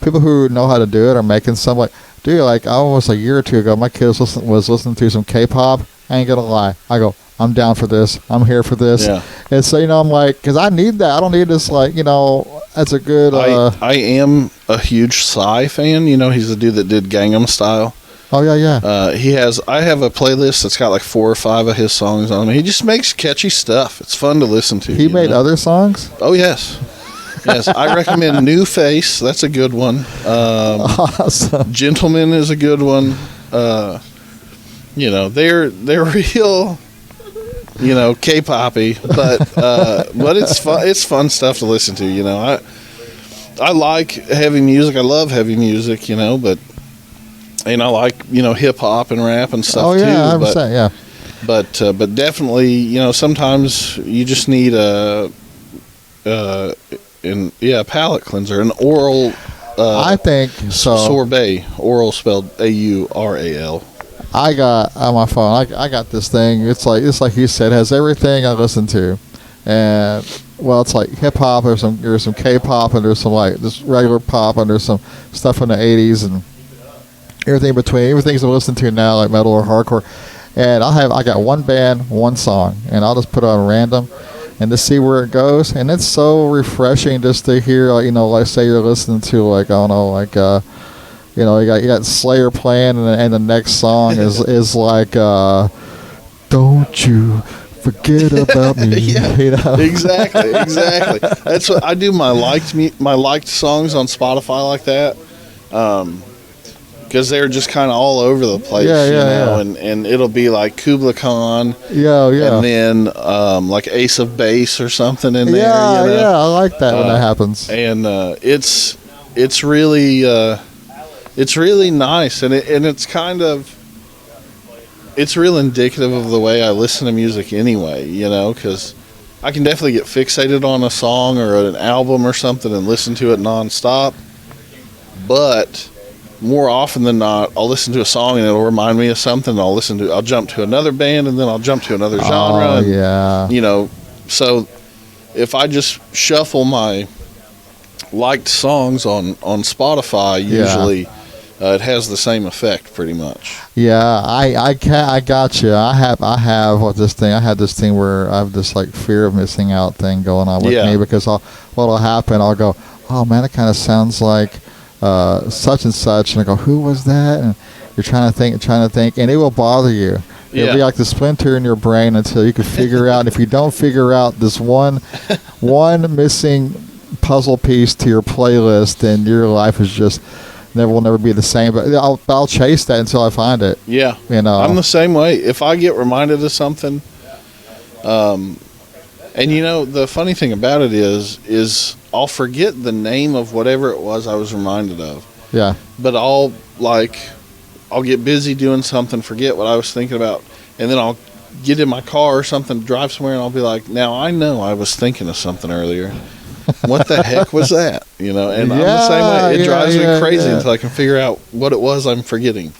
Speaker 1: people who know how to do it are making some almost a year or two ago, my kid was listening to some K-pop. I ain't gonna lie. I go, I'm down for this. I'm here for this.
Speaker 2: Yeah.
Speaker 1: And so, I'm like, because I need that. I don't need this, that's a good...
Speaker 2: I am a huge Psy fan. He's the dude that did Gangnam Style.
Speaker 1: Oh, yeah.
Speaker 2: I have a playlist that's got 4 or 5 of his songs on it. He just makes catchy stuff. It's fun to listen to.
Speaker 1: He made other songs?
Speaker 2: Oh, yes. Yes, I recommend New Face. That's a good one.
Speaker 1: Awesome.
Speaker 2: Gentleman is a good one. They're real... K-poppy, but it's fun. It's fun stuff to listen to. I like heavy music. I love heavy music. But I like hip hop and rap and stuff too.
Speaker 1: 100%, yeah.
Speaker 2: But definitely sometimes you just need a palate cleanser, an oral.
Speaker 1: I think so.
Speaker 2: Sorbet, oral spelled AURAL.
Speaker 1: I got on my phone. I got this thing. It's like you said, has everything I listen to, and it's like hip hop. There's some K-pop, and there's some just regular pop, and there's some stuff in the '80s and everything in between. Everything's I'm listening to now, like metal or hardcore. And I got one band, one song, and I'll just put it on random, and to see where it goes. And it's so refreshing just to hear, say you're listening to you got Slayer playing, and the next song is like, "Don't you forget about me."
Speaker 2: Yeah, exactly. That's what I do. My liked songs on Spotify like that, because they're just kind of all over the place.
Speaker 1: Yeah.
Speaker 2: And it'll be like Kubla Khan.
Speaker 1: Yeah.
Speaker 2: And then like Ace of Base or something in there.
Speaker 1: Yeah. I like that when that happens.
Speaker 2: And it's really. It's really nice, and it's it's real indicative of the way I listen to music anyway, because I can definitely get fixated on a song or an album or something and listen to it nonstop, but more often than not, I'll listen to a song and it'll remind me of something, and I'll jump to another band, and then I'll jump to another genre.
Speaker 1: Oh, yeah.
Speaker 2: So if I just shuffle my liked songs on Spotify, usually... it has the same effect, pretty much.
Speaker 1: Yeah, I got you. I have this thing. I had this thing where I have this fear of missing out thing going on with me, because what'll happen? I'll go, oh man, it kind of sounds like such and such, and I go, who was that? And you're trying to think, and it will bother you. It'll be like the splinter in your brain until you can figure out. And if you don't figure out this one missing puzzle piece to your playlist, then your life is just. Will never be the same, but I'll chase that until I find it.
Speaker 2: Yeah, I'm the same way. If I get reminded of something, and the funny thing about it is I'll forget the name of whatever it was I was reminded of.
Speaker 1: Yeah.
Speaker 2: But I'll get busy doing something, forget what I was thinking about, and then I'll get in my car or something, drive somewhere, and I'll be like, now I know I was thinking of something earlier. What the heck was that? And I'm the same way. It drives me crazy until I can figure out what it was I'm forgetting.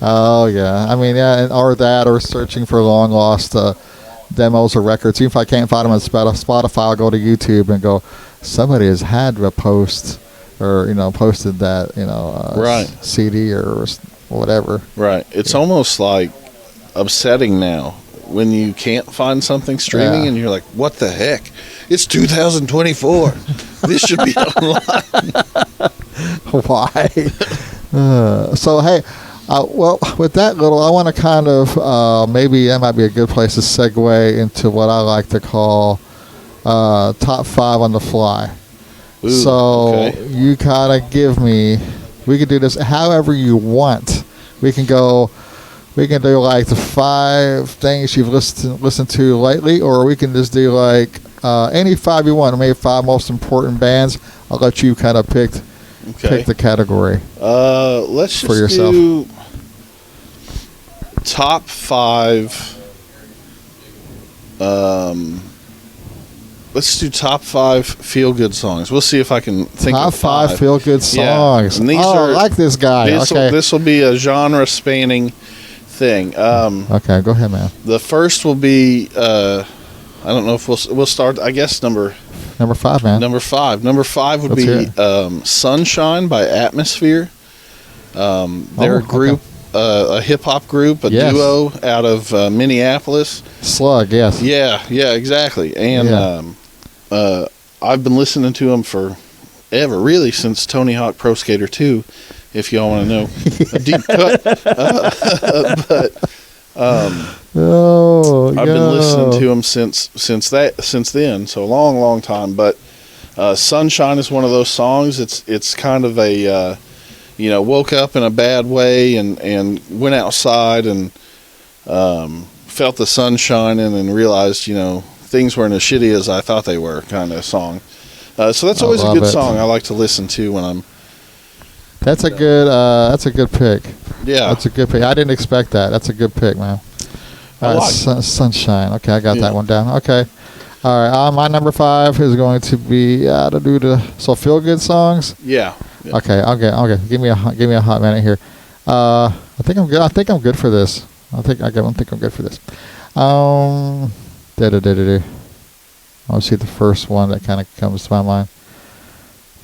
Speaker 1: Oh, yeah. I mean, or searching for long lost demos or records. Even if I can't find them on Spotify, I'll go to YouTube and go, somebody has had a post or, posted that,
Speaker 2: right.
Speaker 1: CD or whatever.
Speaker 2: Right. It's almost like upsetting now. When you can't find something streaming and you're like, what the heck? It's 2024. This should be online.
Speaker 1: Why? So, hey, with that little, I want to kind of, maybe that might be a good place to segue into what I like to call top 5 on the fly.
Speaker 2: Ooh,
Speaker 1: so you kind of give me, we can do this however you want. We can do the 5 things you've listened to lately, or we can just do any 5 you want. Maybe 5 most important bands. I'll let you kind of pick the category.
Speaker 2: Let's just
Speaker 1: for yourself.
Speaker 2: Do top 5 let's do top 5 feel good songs. We'll see if I can think
Speaker 1: top
Speaker 2: of 5
Speaker 1: feel good songs.
Speaker 2: Yeah. And
Speaker 1: I like this guy.
Speaker 2: This will be a genre spanning thing.
Speaker 1: Okay, go ahead, man.
Speaker 2: The first will be I don't know if we'll start. I guess number
Speaker 1: 5, man.
Speaker 2: Number 5 would be "Sunshine" by Atmosphere. They're a group, a hip hop group, a duo out of Minneapolis.
Speaker 1: Slug, yes.
Speaker 2: Yeah, exactly. And I've been listening to them forever, really, since Tony Hawk Pro Skater 2. If y'all want to know a deep cut, I've been listening to them since then. So a long time. But "Sunshine" is one of those songs. It's kind of a woke up in a bad way and went outside and felt the sun shining and realized things weren't as shitty as I thought they were, kind of song. So that's always a good song I like to listen to when I'm.
Speaker 1: That's a good pick.
Speaker 2: Yeah,
Speaker 1: that's a good pick. I didn't expect that. That's a good pick, man. Sunshine. Okay, I got that one down. Okay, all right. My number 5 is going to be so feel good songs.
Speaker 2: Yeah.
Speaker 1: Okay. Give me a hot minute here. I think I'm good. I think I'm good for this. I think I'm good for this. I'll see the first one that kind of comes to my mind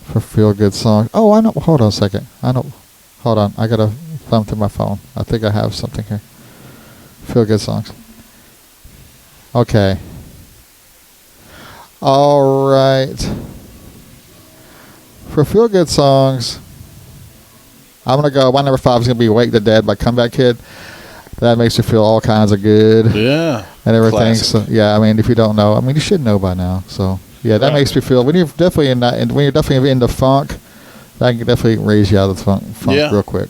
Speaker 1: for feel good song. Oh, I know. Hold on a second. Hold on. I gotta thumb through my phone. I think I have something here. Feel good songs. Okay. All right. For feel good songs, I'm gonna go. My number 5 is gonna be "Wake the Dead" by Comeback Kid. That makes you feel all kinds of good.
Speaker 2: Yeah.
Speaker 1: And everything.
Speaker 2: Classic.
Speaker 1: So yeah, I mean, if you don't know, you should know by now. So yeah, that makes me feel when you're definitely into funk, that can definitely raise you out of the funk real quick.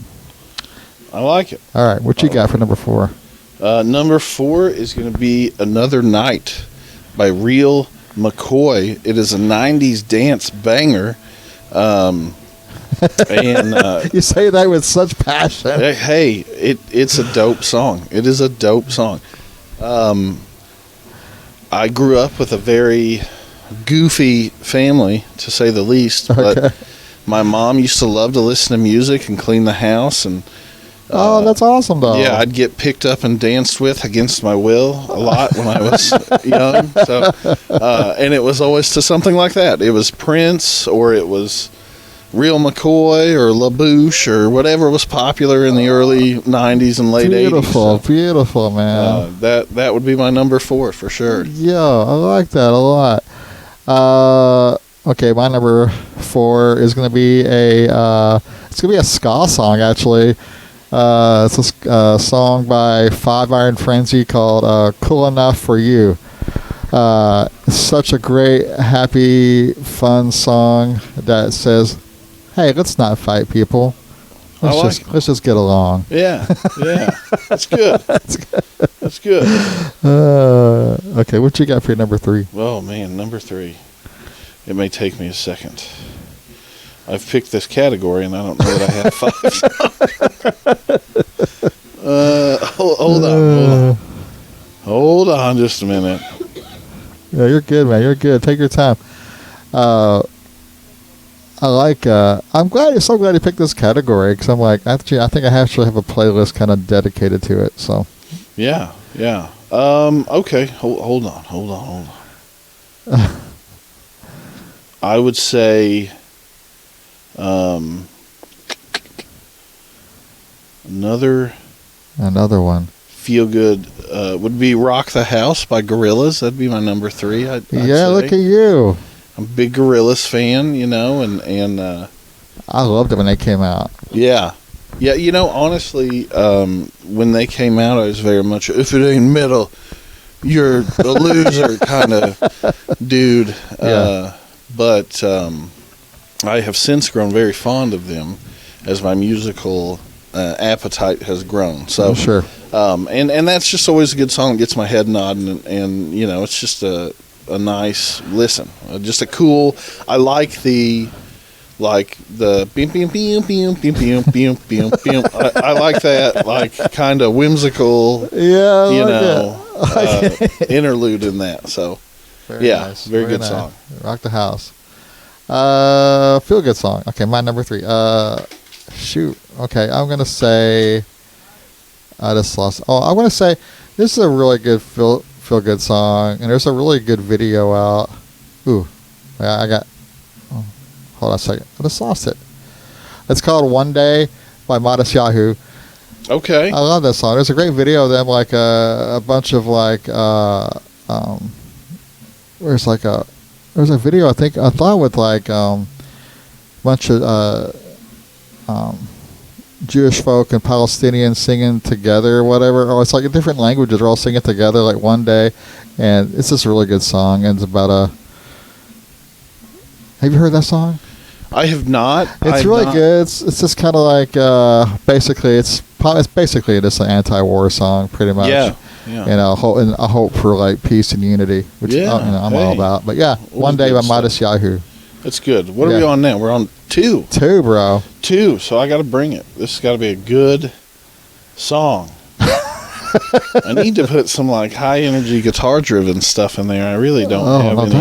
Speaker 2: I like it.
Speaker 1: All right, what you got for number 4?
Speaker 2: Number 4 is going to be "Another Night" by Real McCoy. It is a 90s dance banger. And
Speaker 1: you say that with such passion.
Speaker 2: Hey, it's a dope song. It is a dope song. I grew up with a very goofy family, to say the least. But my mom used to love to listen to music and clean the house. And
Speaker 1: that's awesome, though.
Speaker 2: Yeah, I'd get picked up and danced with against my will a lot when I was young. So, and it was always to something like that. It was Prince, or it was Real McCoy, or LaBouche, or whatever was popular in the early 90s and late 80s.
Speaker 1: Beautiful, man.
Speaker 2: That would be my number 4 for sure.
Speaker 1: Yeah, I like that a lot. Okay, my number 4 is going to be a ska song, actually. It's a song by 5 Iron Frenzy called "Cool Enough for You." Such a great, happy, fun song that says, "Hey, let's not fight, people. Let's just get along."
Speaker 2: Yeah, that's good. That's good.
Speaker 1: Okay, what you got for your number 3?
Speaker 2: Oh man, number 3. It may take me a second. I've picked this category, and I don't know that I have 5. Hold on just a minute.
Speaker 1: Yeah, you're good, man. You're good. Take your time. I'm so glad you picked this category, because I'm like, actually, I think I actually have a playlist kind of dedicated to it. So.
Speaker 2: Yeah. Okay. Hold on. I would say, another
Speaker 1: one.
Speaker 2: Feel good would be "Rock the House" by Gorillaz. That'd be my number 3. I'd say.
Speaker 1: Look at you.
Speaker 2: I'm a big Gorillaz fan, and
Speaker 1: I loved it when they came out.
Speaker 2: Yeah, honestly, when they came out, I was very much, if it ain't metal, you're a loser kind of dude. But I have since grown very fond of them as my musical appetite has grown. So
Speaker 1: sure.
Speaker 2: And that's just always a good song. It gets my head nodding, and it's just a nice listen. Just a cool. I like the beam beam beam beam beam beam beam beam beam. I like that, kind of whimsical.
Speaker 1: Yeah,
Speaker 2: interlude in that. So
Speaker 1: Very
Speaker 2: yeah,
Speaker 1: nice.
Speaker 2: very
Speaker 1: We're
Speaker 2: good
Speaker 1: gonna
Speaker 2: song.
Speaker 1: Rock the house. Feel good song. Okay, my number 3. Shoot. Okay, I'm gonna say. I just lost. Oh, I'm gonna say this is a really good feel good song, and there's a really good video out. Ooh, I got. Oh, hold on a second. I just lost it. It's called "One Day" by Modest Yahoo.
Speaker 2: Okay.
Speaker 1: I love that song. There's a great video of them, like a bunch of like. There's a video I thought with like bunch of Jewish folk and Palestinians singing together or whatever, or it's like different languages are all singing together like one day, and it's just a really good song. And it's about have you heard that song?
Speaker 2: I have not.
Speaker 1: It's really good. It's just kind of like basically it's basically just an anti-war song pretty much.
Speaker 2: Yeah.
Speaker 1: And a hope for like peace and unity, which I'm all about. But yeah, One Day by Modest Yahoo.
Speaker 2: That's good. What are we on now? We're on 2.
Speaker 1: 2, bro.
Speaker 2: 2. So I got to bring it. This has got to be a good song. I need to put some like high energy guitar driven stuff in there. I really don't have any.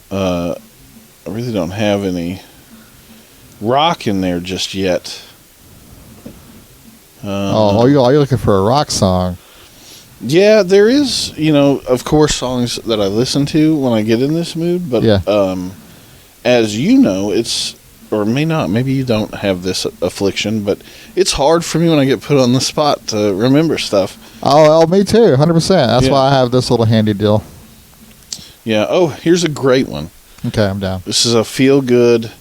Speaker 2: I really don't have any rock in there just yet.
Speaker 1: Are you looking for a rock song?
Speaker 2: Yeah, there is, of course, songs that I listen to when I get in this mood. But as you know, it's, or may not, maybe you don't have this affliction, but it's hard for me when I get put on the spot to remember stuff.
Speaker 1: Oh, me too, 100%. That's why I have this little handy deal.
Speaker 2: Yeah. Oh, here's a great one.
Speaker 1: Okay, I'm down.
Speaker 2: This is a feel-good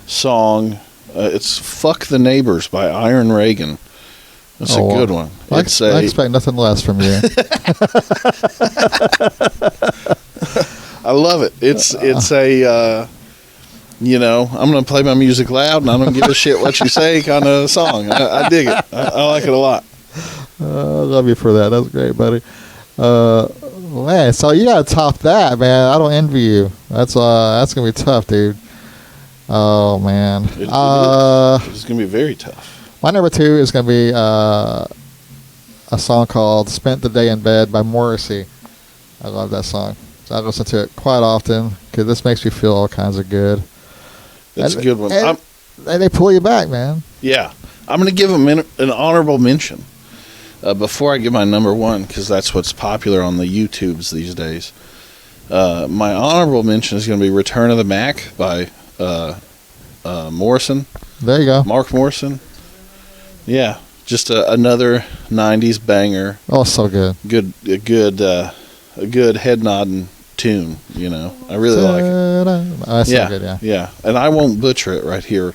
Speaker 2: song. It's "Fuck the Neighbors" by Iron Reagan. That's a good one.
Speaker 1: I expect nothing less from you.
Speaker 2: I love it. It's a, I'm going to play my music loud and I don't give a shit what you say kind of song. I dig it. I like it a lot.
Speaker 1: I love you for that. That's great, buddy. Man, so you got to top that, man. I don't envy you. That's going to be tough, dude. Oh, man.
Speaker 2: It's going to be very tough.
Speaker 1: My number 2 is going to be a song called "Spent the Day in Bed" by Morrissey. I love that song. So I listen to it quite often because this makes me feel all kinds of good.
Speaker 2: That's a good one.
Speaker 1: And they pull you back, man.
Speaker 2: Yeah. I'm going to give them an honorable mention before I give my number 1 because that's what's popular on the YouTubes these days. My honorable mention is going to be "Return of the Mac" by Morrison.
Speaker 1: There you go.
Speaker 2: Mark Morrison. Yeah, just another '90s banger.
Speaker 1: Oh, so good.
Speaker 2: A good head nodding tune. I really like it.
Speaker 1: Oh, that's so good.
Speaker 2: Yeah, and I won't butcher it right here on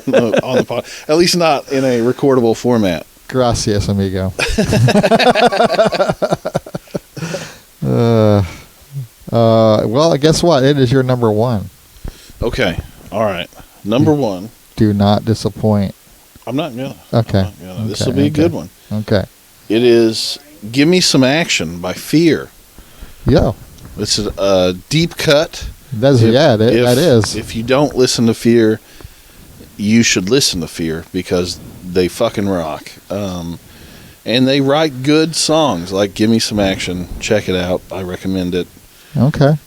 Speaker 2: the pod. At least not in a recordable format.
Speaker 1: Gracias, amigo. Well, guess what? It is your number 1.
Speaker 2: Okay. All right. Number 1.
Speaker 1: Do not disappoint.
Speaker 2: I'm not gonna.
Speaker 1: Okay.
Speaker 2: This will be a good one.
Speaker 1: Okay.
Speaker 2: It is "Give Me Some Action" by Fear.
Speaker 1: Yo.
Speaker 2: It's a deep cut.
Speaker 1: That is.
Speaker 2: If you don't listen to Fear, you should listen to Fear because they fucking rock. And they write good songs like "Give Me Some Action." Check it out. I recommend it.
Speaker 1: Okay.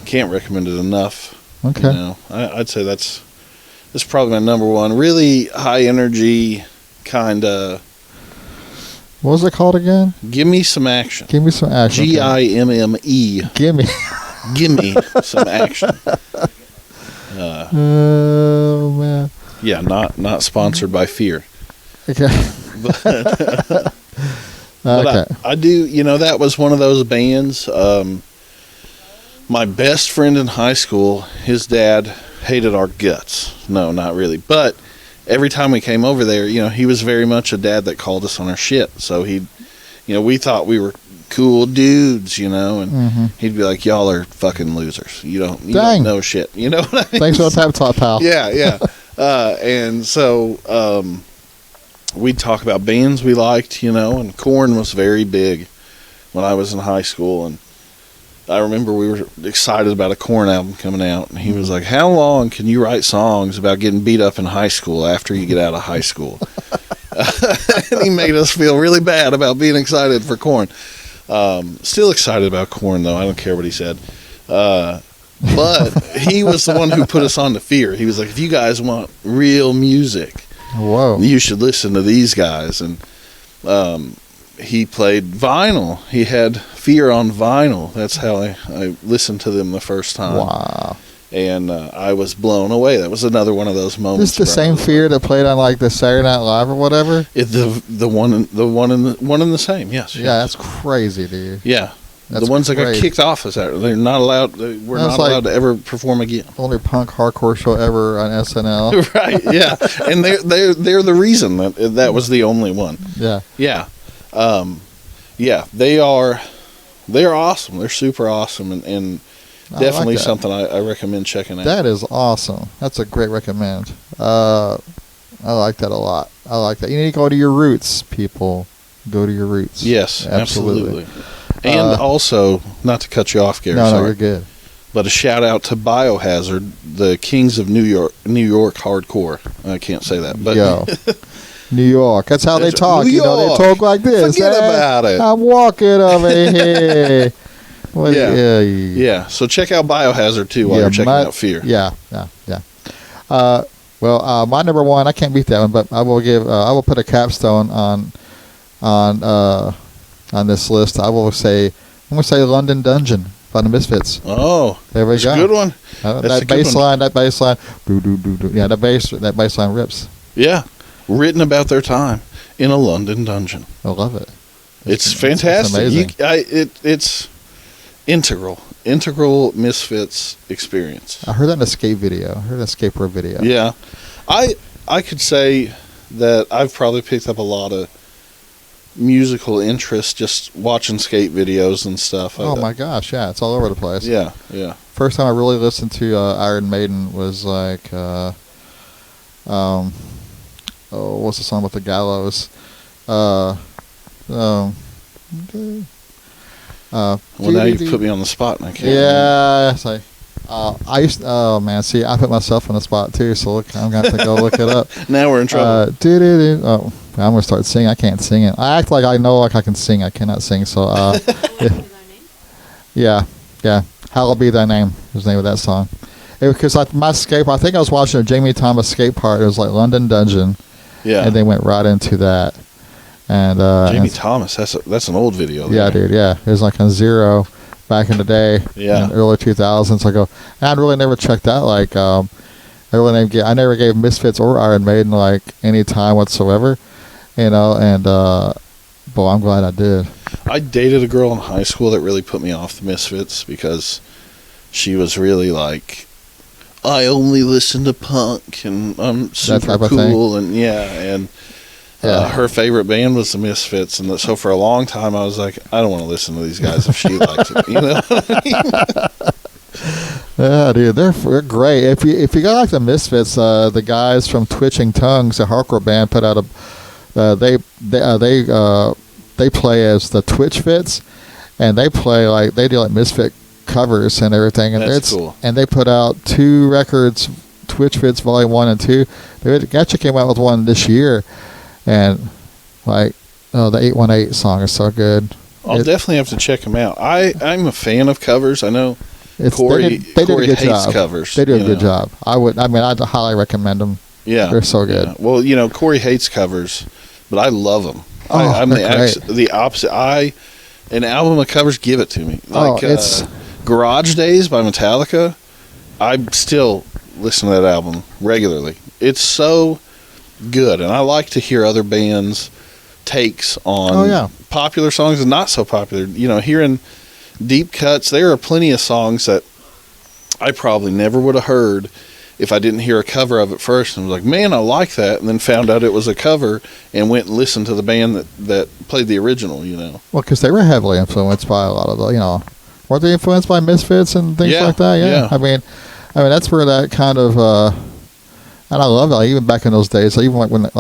Speaker 2: Can't recommend it enough.
Speaker 1: Okay.
Speaker 2: I'd say that's probably my number 1. Really high energy kind of.
Speaker 1: What was it called again?
Speaker 2: Give Me Some Action.
Speaker 1: Give me some action.
Speaker 2: GIMME.
Speaker 1: Gimme.
Speaker 2: Give me some action.
Speaker 1: Oh man.
Speaker 2: Yeah, not sponsored by Fear.
Speaker 1: Okay.
Speaker 2: But
Speaker 1: okay.
Speaker 2: I do. That was one of those bands. My best friend in high school, his dad hated our guts. No, not really. But every time we came over there, he was very much a dad that called us on our shit. So we thought we were cool dudes, and he'd be like, "Y'all are fucking losers. You don't know shit." You know what I mean?
Speaker 1: Thanks for the pep talk, pal.
Speaker 2: Yeah. And so we'd talk about bands we liked, and Korn was very big when I was in high school, and I remember we were excited about a Korn album coming out, and he was like, "How long can you write songs about getting beat up in high school after you get out of high school?" And he made us feel really bad about being excited for Korn. Still excited about Korn, though. I don't care what he said. But he was the one who put us on to Fear. He was like, if you guys want real music, you should listen to these guys. And he played vinyl. He had Fear on vinyl. That's how I listened to them the first time.
Speaker 1: Wow.
Speaker 2: And I was blown away. That was another one of those moments.
Speaker 1: This the same Fear that played on like the Saturday Night Live or whatever.
Speaker 2: The one in the same. Yes.
Speaker 1: Yeah, that's crazy, dude.
Speaker 2: Yeah,
Speaker 1: that's
Speaker 2: the ones that
Speaker 1: crazy.
Speaker 2: got kicked off of Saturday. They're not allowed. We're not allowed to ever perform again.
Speaker 1: Only punk hardcore show ever on SNL.
Speaker 2: Right. Yeah, and they're the reason that was the only one.
Speaker 1: Yeah.
Speaker 2: Yeah. Yeah. They're awesome. They're super awesome, and definitely
Speaker 1: like
Speaker 2: something I recommend checking out.
Speaker 1: That is awesome. That's a great recommend. I like that a lot. I like that. You need to go to your roots, people. Go to your roots.
Speaker 2: Yes, absolutely. And also, not to cut you off, Gary.
Speaker 1: No, you're good.
Speaker 2: But a shout out to Biohazard, the kings of New York hardcore. I can't say that, but
Speaker 1: Yo. New York. That's how they talk.
Speaker 2: New
Speaker 1: You know, they
Speaker 2: York.
Speaker 1: talk like this.
Speaker 2: Forget about it.
Speaker 1: I'm walking over here. Well,
Speaker 2: yeah. So check out Biohazard too while you're checking out Fear.
Speaker 1: Yeah. Well, my number one, I can't beat that one, but I will put a capstone on this list. I'm gonna say London Dungeon by the Misfits.
Speaker 2: Oh,
Speaker 1: there we go.
Speaker 2: That's a good one.
Speaker 1: That bass line, yeah, that bass line rips.
Speaker 2: Yeah, written about their time in a London dungeon.
Speaker 1: I love it.
Speaker 2: It's fantastic.
Speaker 1: It's amazing.
Speaker 2: It's integral Misfits experience.
Speaker 1: I heard that in a skate video. I heard a skateboard video.
Speaker 2: Yeah, I could say that I've probably picked up a lot of musical interest just watching skate videos and stuff.
Speaker 1: Oh my gosh, yeah, it's all over the place.
Speaker 2: Yeah.
Speaker 1: First time I really listened to Iron Maiden was like, what's the song with the gallows?
Speaker 2: Well, now you've put me on the spot, and I can't.
Speaker 1: Yeah, it's like, I used. Oh man, see, I put myself on the spot too. So look, I'm gonna have to go look it up.
Speaker 2: Now we're in trouble.
Speaker 1: Oh, I'm gonna start singing. I can't sing it. I act like I know, like I can sing. I cannot sing. So, yeah. Hallowed be thy name is the name of that song. Because like my skate, I think I was watching a Jamie Thomas skate part. It was like London Dungeon.
Speaker 2: Yeah.
Speaker 1: And they went right into that. And
Speaker 2: Jamie Thomas, that's an old video. There.
Speaker 1: Yeah, dude. Yeah, it was like on Zero back in the day.
Speaker 2: Yeah.
Speaker 1: In the early 2000s. I go. And I really never checked out. Like, I never gave Misfits or Iron Maiden like any time whatsoever. You know, and boy, I'm glad I did.
Speaker 2: I dated a girl in high school that really put me off the Misfits because she was really like, I only listen to punk and I'm super cool and her favorite band was the Misfits, and so for a long time I was like, I don't want to listen to these guys if she likes it. You know what I mean?
Speaker 1: Yeah, dude, they're great. If you got like the Misfits, the guys from Twitching Tongues, a hardcore band, put out they play as the Twitch Fits, and they do like Misfit covers and everything, and
Speaker 2: that's cool.
Speaker 1: And they put out 2 records, Twitch Fits Volume 1 and 2. They actually came out with one this year, and the 818 song is so good.
Speaker 2: I'll definitely have to check them out. I'm a fan of covers. I know Corey hates covers.
Speaker 1: They do a good job. I'd highly recommend them.
Speaker 2: Yeah,
Speaker 1: they're so good.
Speaker 2: Yeah. Well, Corey hates covers, but I love them. I'm the opposite. An album of covers, give it to me. Like
Speaker 1: it's
Speaker 2: Garage Days by Metallica. I still listen to that album regularly. It's so good, and I like to hear other bands' takes on popular songs and not so popular. Hearing deep cuts, there are plenty of songs that I probably never would have heard if I didn't hear a cover of it first and was like, man, I like that, and then found out it was a cover and went and listened to the band that played the original, Well,
Speaker 1: because they were heavily influenced by a lot of the, weren't they influenced by Misfits and things like that? Yeah. I mean, that's where that kind of, and I love it, even back in those days, even when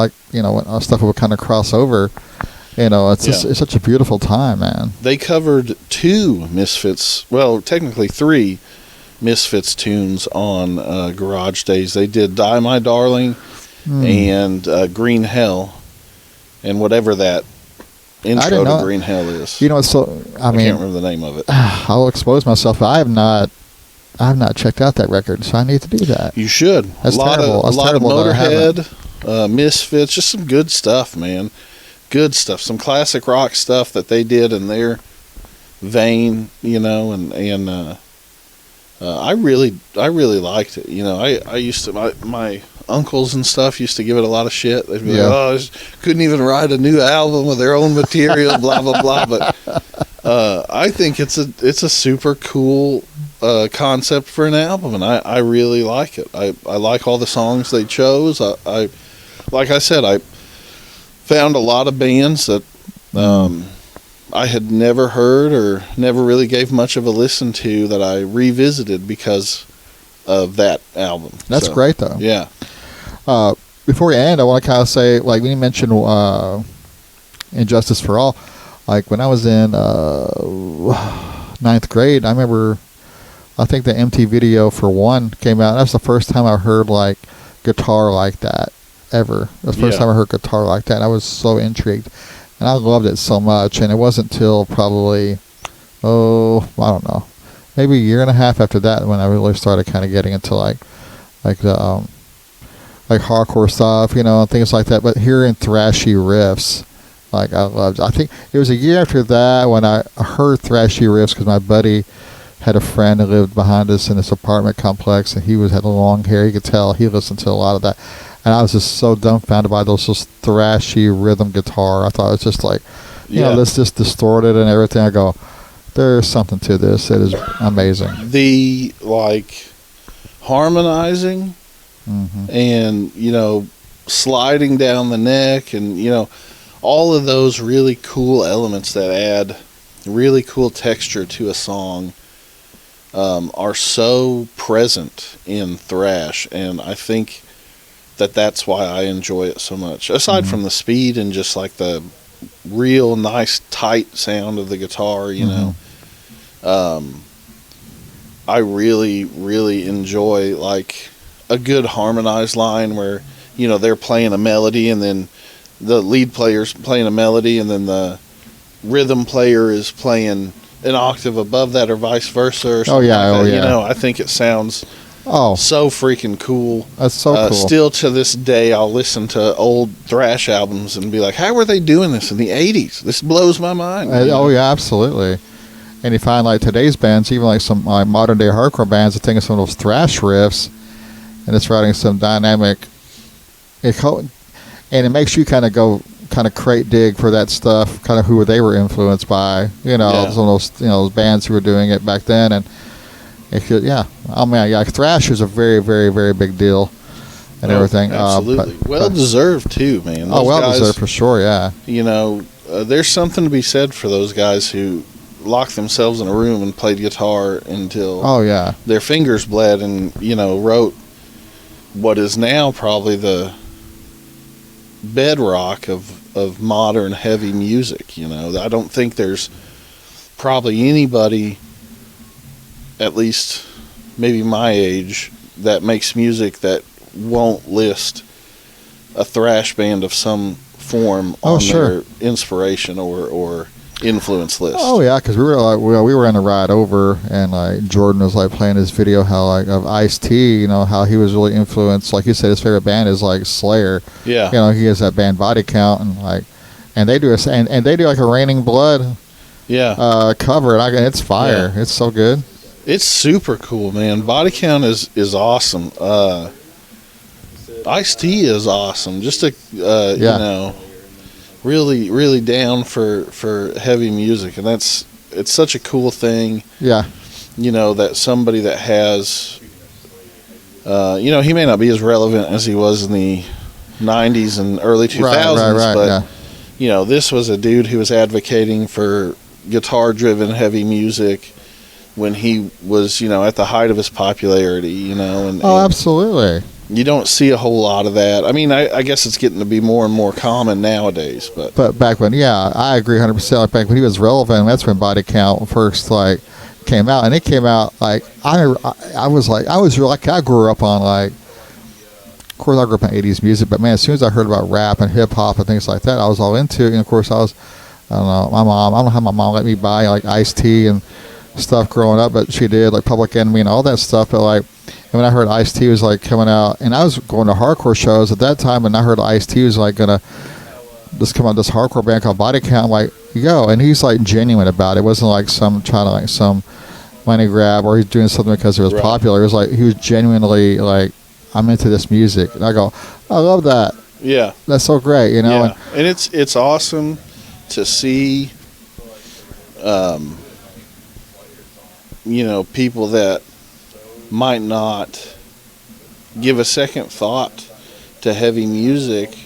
Speaker 1: stuff would kind of cross over, it's such a beautiful time, man.
Speaker 2: They covered 2 Misfits, well, technically 3 Misfits tunes on Garage Days. They did Die My Darling and Green Hell, and whatever that intro to Green Hell is.
Speaker 1: You know, so I mean,
Speaker 2: can't remember the name of it.
Speaker 1: I'll expose myself. I have not checked out that record, so I need to do that.
Speaker 2: You should.
Speaker 1: That's
Speaker 2: a lot
Speaker 1: terrible.
Speaker 2: of Motorhead, Misfits, just some good stuff, man. Good stuff. Some classic rock stuff that they did in their vein, you know, and I really liked it. You know, I used to my uncles and stuff used to give it a lot of shit. They'd be like, "Oh, couldn't even write a new album with their own material," blah blah blah. But I think it's a super cool concept for an album, and I really like it. I like all the songs they chose. I like I said, I found a lot of bands that I had never heard or never really gave much of a listen to that I revisited because of that album.
Speaker 1: That's great, though.
Speaker 2: Yeah.
Speaker 1: Before we end, I want to kind of say, like, when you mentioned Injustice for All, like, when I was in 9th grade, I remember, I think the MTV video for One came out. That's the first time I heard, like, guitar like that ever. That's the first time I heard guitar like that. And I was so intrigued. And I loved it so much. And it wasn't till probably, I don't know, maybe a year and a half after that when I really started kind of getting into, like the, like hardcore stuff, you know, and things like that. But hearing thrashy riffs, like I loved. I think it was a year after that when I heard thrashy riffs because my buddy had a friend who lived behind us in this apartment complex, and he had long hair. You could tell he listened to a lot of that, and I was just so dumbfounded by those just thrashy rhythm guitar. I thought it was just like, you know, this just distorted and everything. I go, there's something to this. It is amazing.
Speaker 2: The like harmonizing. Mm-hmm. And, you know, sliding down the neck and, you know, all of those really cool elements that add really cool texture to a song are so present in thrash. And I think that's why I enjoy it so much. Aside from the speed and just like the real nice tight sound of the guitar, you know, I really, really enjoy like a good harmonized line where, you know, they're playing a melody and then the lead player's playing a melody and then the rhythm player is playing an octave above that or vice versa or something like that. You know, I think it sounds so freaking cool.
Speaker 1: That's so cool.
Speaker 2: Still to this day, I'll listen to old thrash albums and be like, how were they doing this in the 80s? This blows my mind.
Speaker 1: Yeah, absolutely. And you find like today's bands, even like some modern day hardcore bands, are taking some of those thrash riffs and it's writing some dynamic, and it makes you kind of crate dig for that stuff, kind of who they were influenced by, you know, some of those, you know, those bands who were doing it back then, and thrash is a very, very, very big deal, and everything.
Speaker 2: Absolutely, well deserved too, man. Those
Speaker 1: well deserved for sure. Yeah,
Speaker 2: you know, there's something to be said for those guys who locked themselves in a room and played guitar until their fingers bled, and you know, wrote what is now probably the bedrock of modern heavy music. You know, I don't think there's probably anybody, at least maybe my age, that makes music that won't list a thrash band of some form on their inspiration or influence list.
Speaker 1: Oh yeah, because we were on a ride over, and like Jordan was like playing his video of Ice-T, you know, how he was really influenced. Like you said, his favorite band is like Slayer. Yeah, you know, he has that band Body Count, and they do like a Raining Blood cover, and it's fire. It's so good.
Speaker 2: It's super cool, man. Body Count is awesome. Ice-T is awesome. Just you know, really, really down for heavy music, and it's such a cool thing. Yeah, you know, that somebody that has, you know, he may not be as relevant as he was in the '90s and early 2000s, but you know, this was a dude who was advocating for guitar-driven heavy music when he was, you know, at the height of his popularity. You know, and
Speaker 1: absolutely.
Speaker 2: You don't see a whole lot of that. I mean, I guess it's getting to be more and more common nowadays. But
Speaker 1: back when, I agree 100%. Like back when he was relevant, that's when Body Count first like came out, and it came out like I grew up on like course, I grew up in 80s music, but man, as soon as I heard about rap and hip hop and things like that, I was all into it. And of course, I don't know, I don't know how my mom let me buy like Ice-T and stuff growing up, but she did, like Public Enemy and all that stuff. But like, and when I heard Ice-T was like coming out, and I was going to hardcore shows at that time, and I heard Ice-T was like gonna just come out this hardcore band called Body Count. I'm like, yo, and he's like genuine about it. It wasn't like some trying to like some money grab or he's doing something because it was popular. It was like he was genuinely like, I'm into this music, and I go, I love that.
Speaker 2: Yeah,
Speaker 1: that's so great, you know.
Speaker 2: Yeah. And it's awesome to see, you know, people that might not give a second thought to heavy music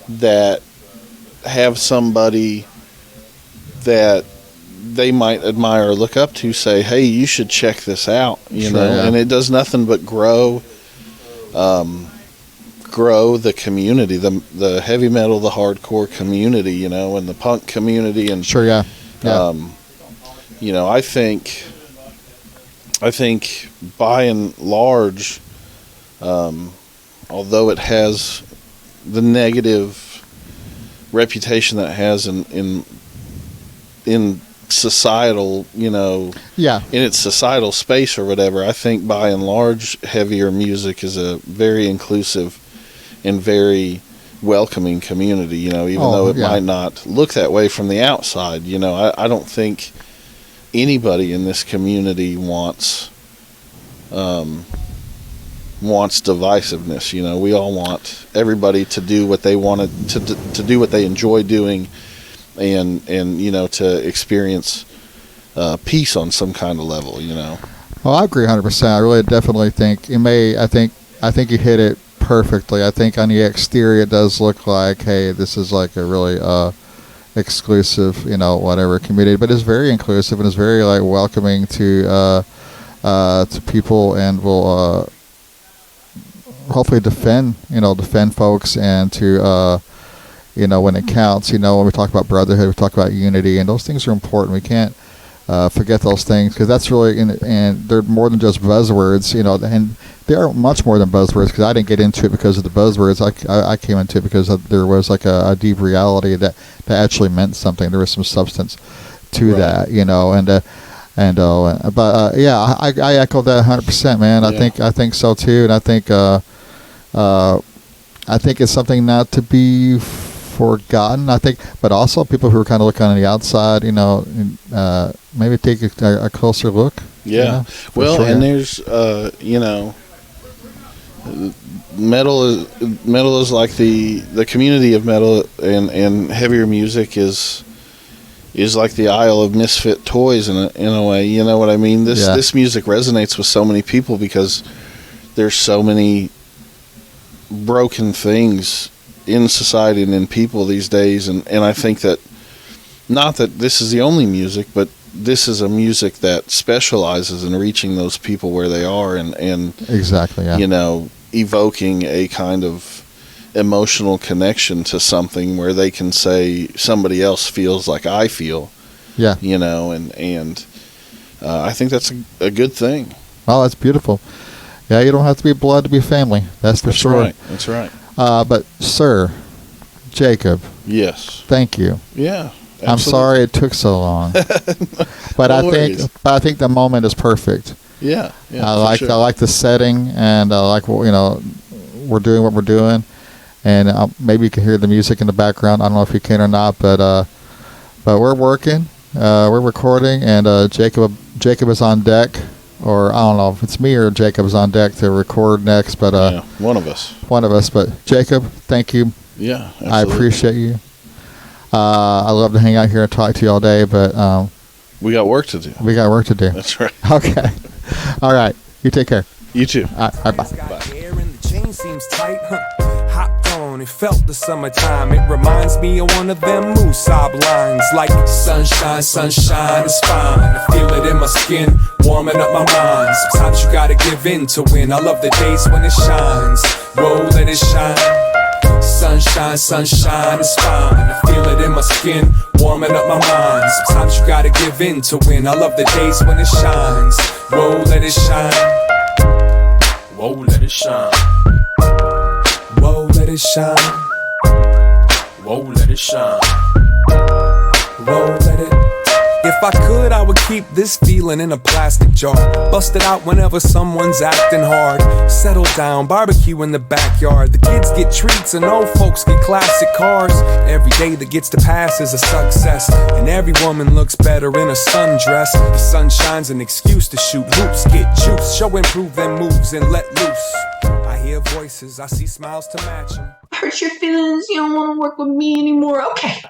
Speaker 2: that have somebody that they might admire or look up to say, hey, you should check this out, you know. Yeah. And it does nothing but grow the community, the heavy metal, the hardcore community, you know, and the punk community. And you know, I think by and large, although it has the negative reputation that it has in societal, you know, in its societal space or whatever, I think by and large heavier music is a very inclusive and very welcoming community, you know, even though it might not look that way from the outside. You know, I don't think anybody in this community wants divisiveness. You know, we all want everybody to do what they wanted to do, what they enjoy doing, and you know, to experience peace on some kind of level. You know.
Speaker 1: Well, I agree 100%. I really definitely think it may. I think you hit it perfectly. I think on the exterior it does look like, hey, this is like a really exclusive, you know, whatever community, but it's very inclusive and it's very like welcoming to people, and will hopefully defend folks, and to you know, when it counts, you know, when we talk about brotherhood, we talk about unity, and those things are important. We can't forget those things, because that's really, and they're more than just buzzwords, you know, and they are much more than buzzwords, because I didn't get into it because of the buzzwords. I came into it because there was like a deep reality that actually meant something. There was some substance to that, you know, but I echo that 100%, man. Yeah. I think so too, and I think it's something not to be forgotten. I think, but also people who are kind of looking on the outside, you know, maybe take a closer look.
Speaker 2: Yeah. You know, well, and there's you know, metal is like the community of metal and heavier music is like the aisle of misfit toys in a way. You know what I mean? This music resonates with so many people because there's so many broken things in society and in people these days, and I think that, not that this is the only music, but this is a music that specializes in reaching those people where they are, and
Speaker 1: exactly, yeah,
Speaker 2: you know, evoking a kind of emotional connection to something where they can say somebody else feels like I feel, you know, and I think that's a good thing.
Speaker 1: Oh, that's beautiful. Yeah, you don't have to be blood to be family. That's for sure.
Speaker 2: Right. That's right.
Speaker 1: But Sir Jacob,
Speaker 2: yes,
Speaker 1: thank you.
Speaker 2: Yeah, absolutely.
Speaker 1: I'm sorry it took so long, but I think the moment is perfect.
Speaker 2: Yeah,
Speaker 1: I like the setting, and I like what, you know, we're doing what we're doing, and maybe you can hear the music in the background. I don't know if you can or not, but we're working, we're recording, and Jacob is on deck. Or I don't know if it's me or Jacob's on deck to record next, but
Speaker 2: one of us.
Speaker 1: But Jacob, thank you.
Speaker 2: Yeah, absolutely.
Speaker 1: I appreciate you. I love to hang out here and talk to you all day, but
Speaker 2: we got work to do.
Speaker 1: That's right. Okay. All right. You take care.
Speaker 2: You too.
Speaker 1: All right. Bye.
Speaker 5: It felt the summertime. It reminds me of one of them Moosab lines, like sunshine, sunshine is fine. I feel it in my skin, warming up my mind. Sometimes you gotta give in to win. I love the days when it shines. Whoa, let it shine. Sunshine, sunshine is fine. I feel it in my skin, warming up my mind. Sometimes you gotta give in to win. I love the days when it shines. Whoa, let it shine. Whoa, let it shine. it shine. Whoa, let it shine. Whoa, let it. If I could, I would keep this feeling in a plastic jar. Bust it out whenever someone's acting hard. Settle down, barbecue in the backyard. The kids get treats and old folks get classic cars. Every day that gets to pass is a success, and every woman looks better in a sundress. The sun shines, an excuse to shoot hoops, get juice, show improve them moves and let loose. I hear voices, I see smiles to match them.
Speaker 6: Hurt your feelings, you don't want to work with me anymore. Okay.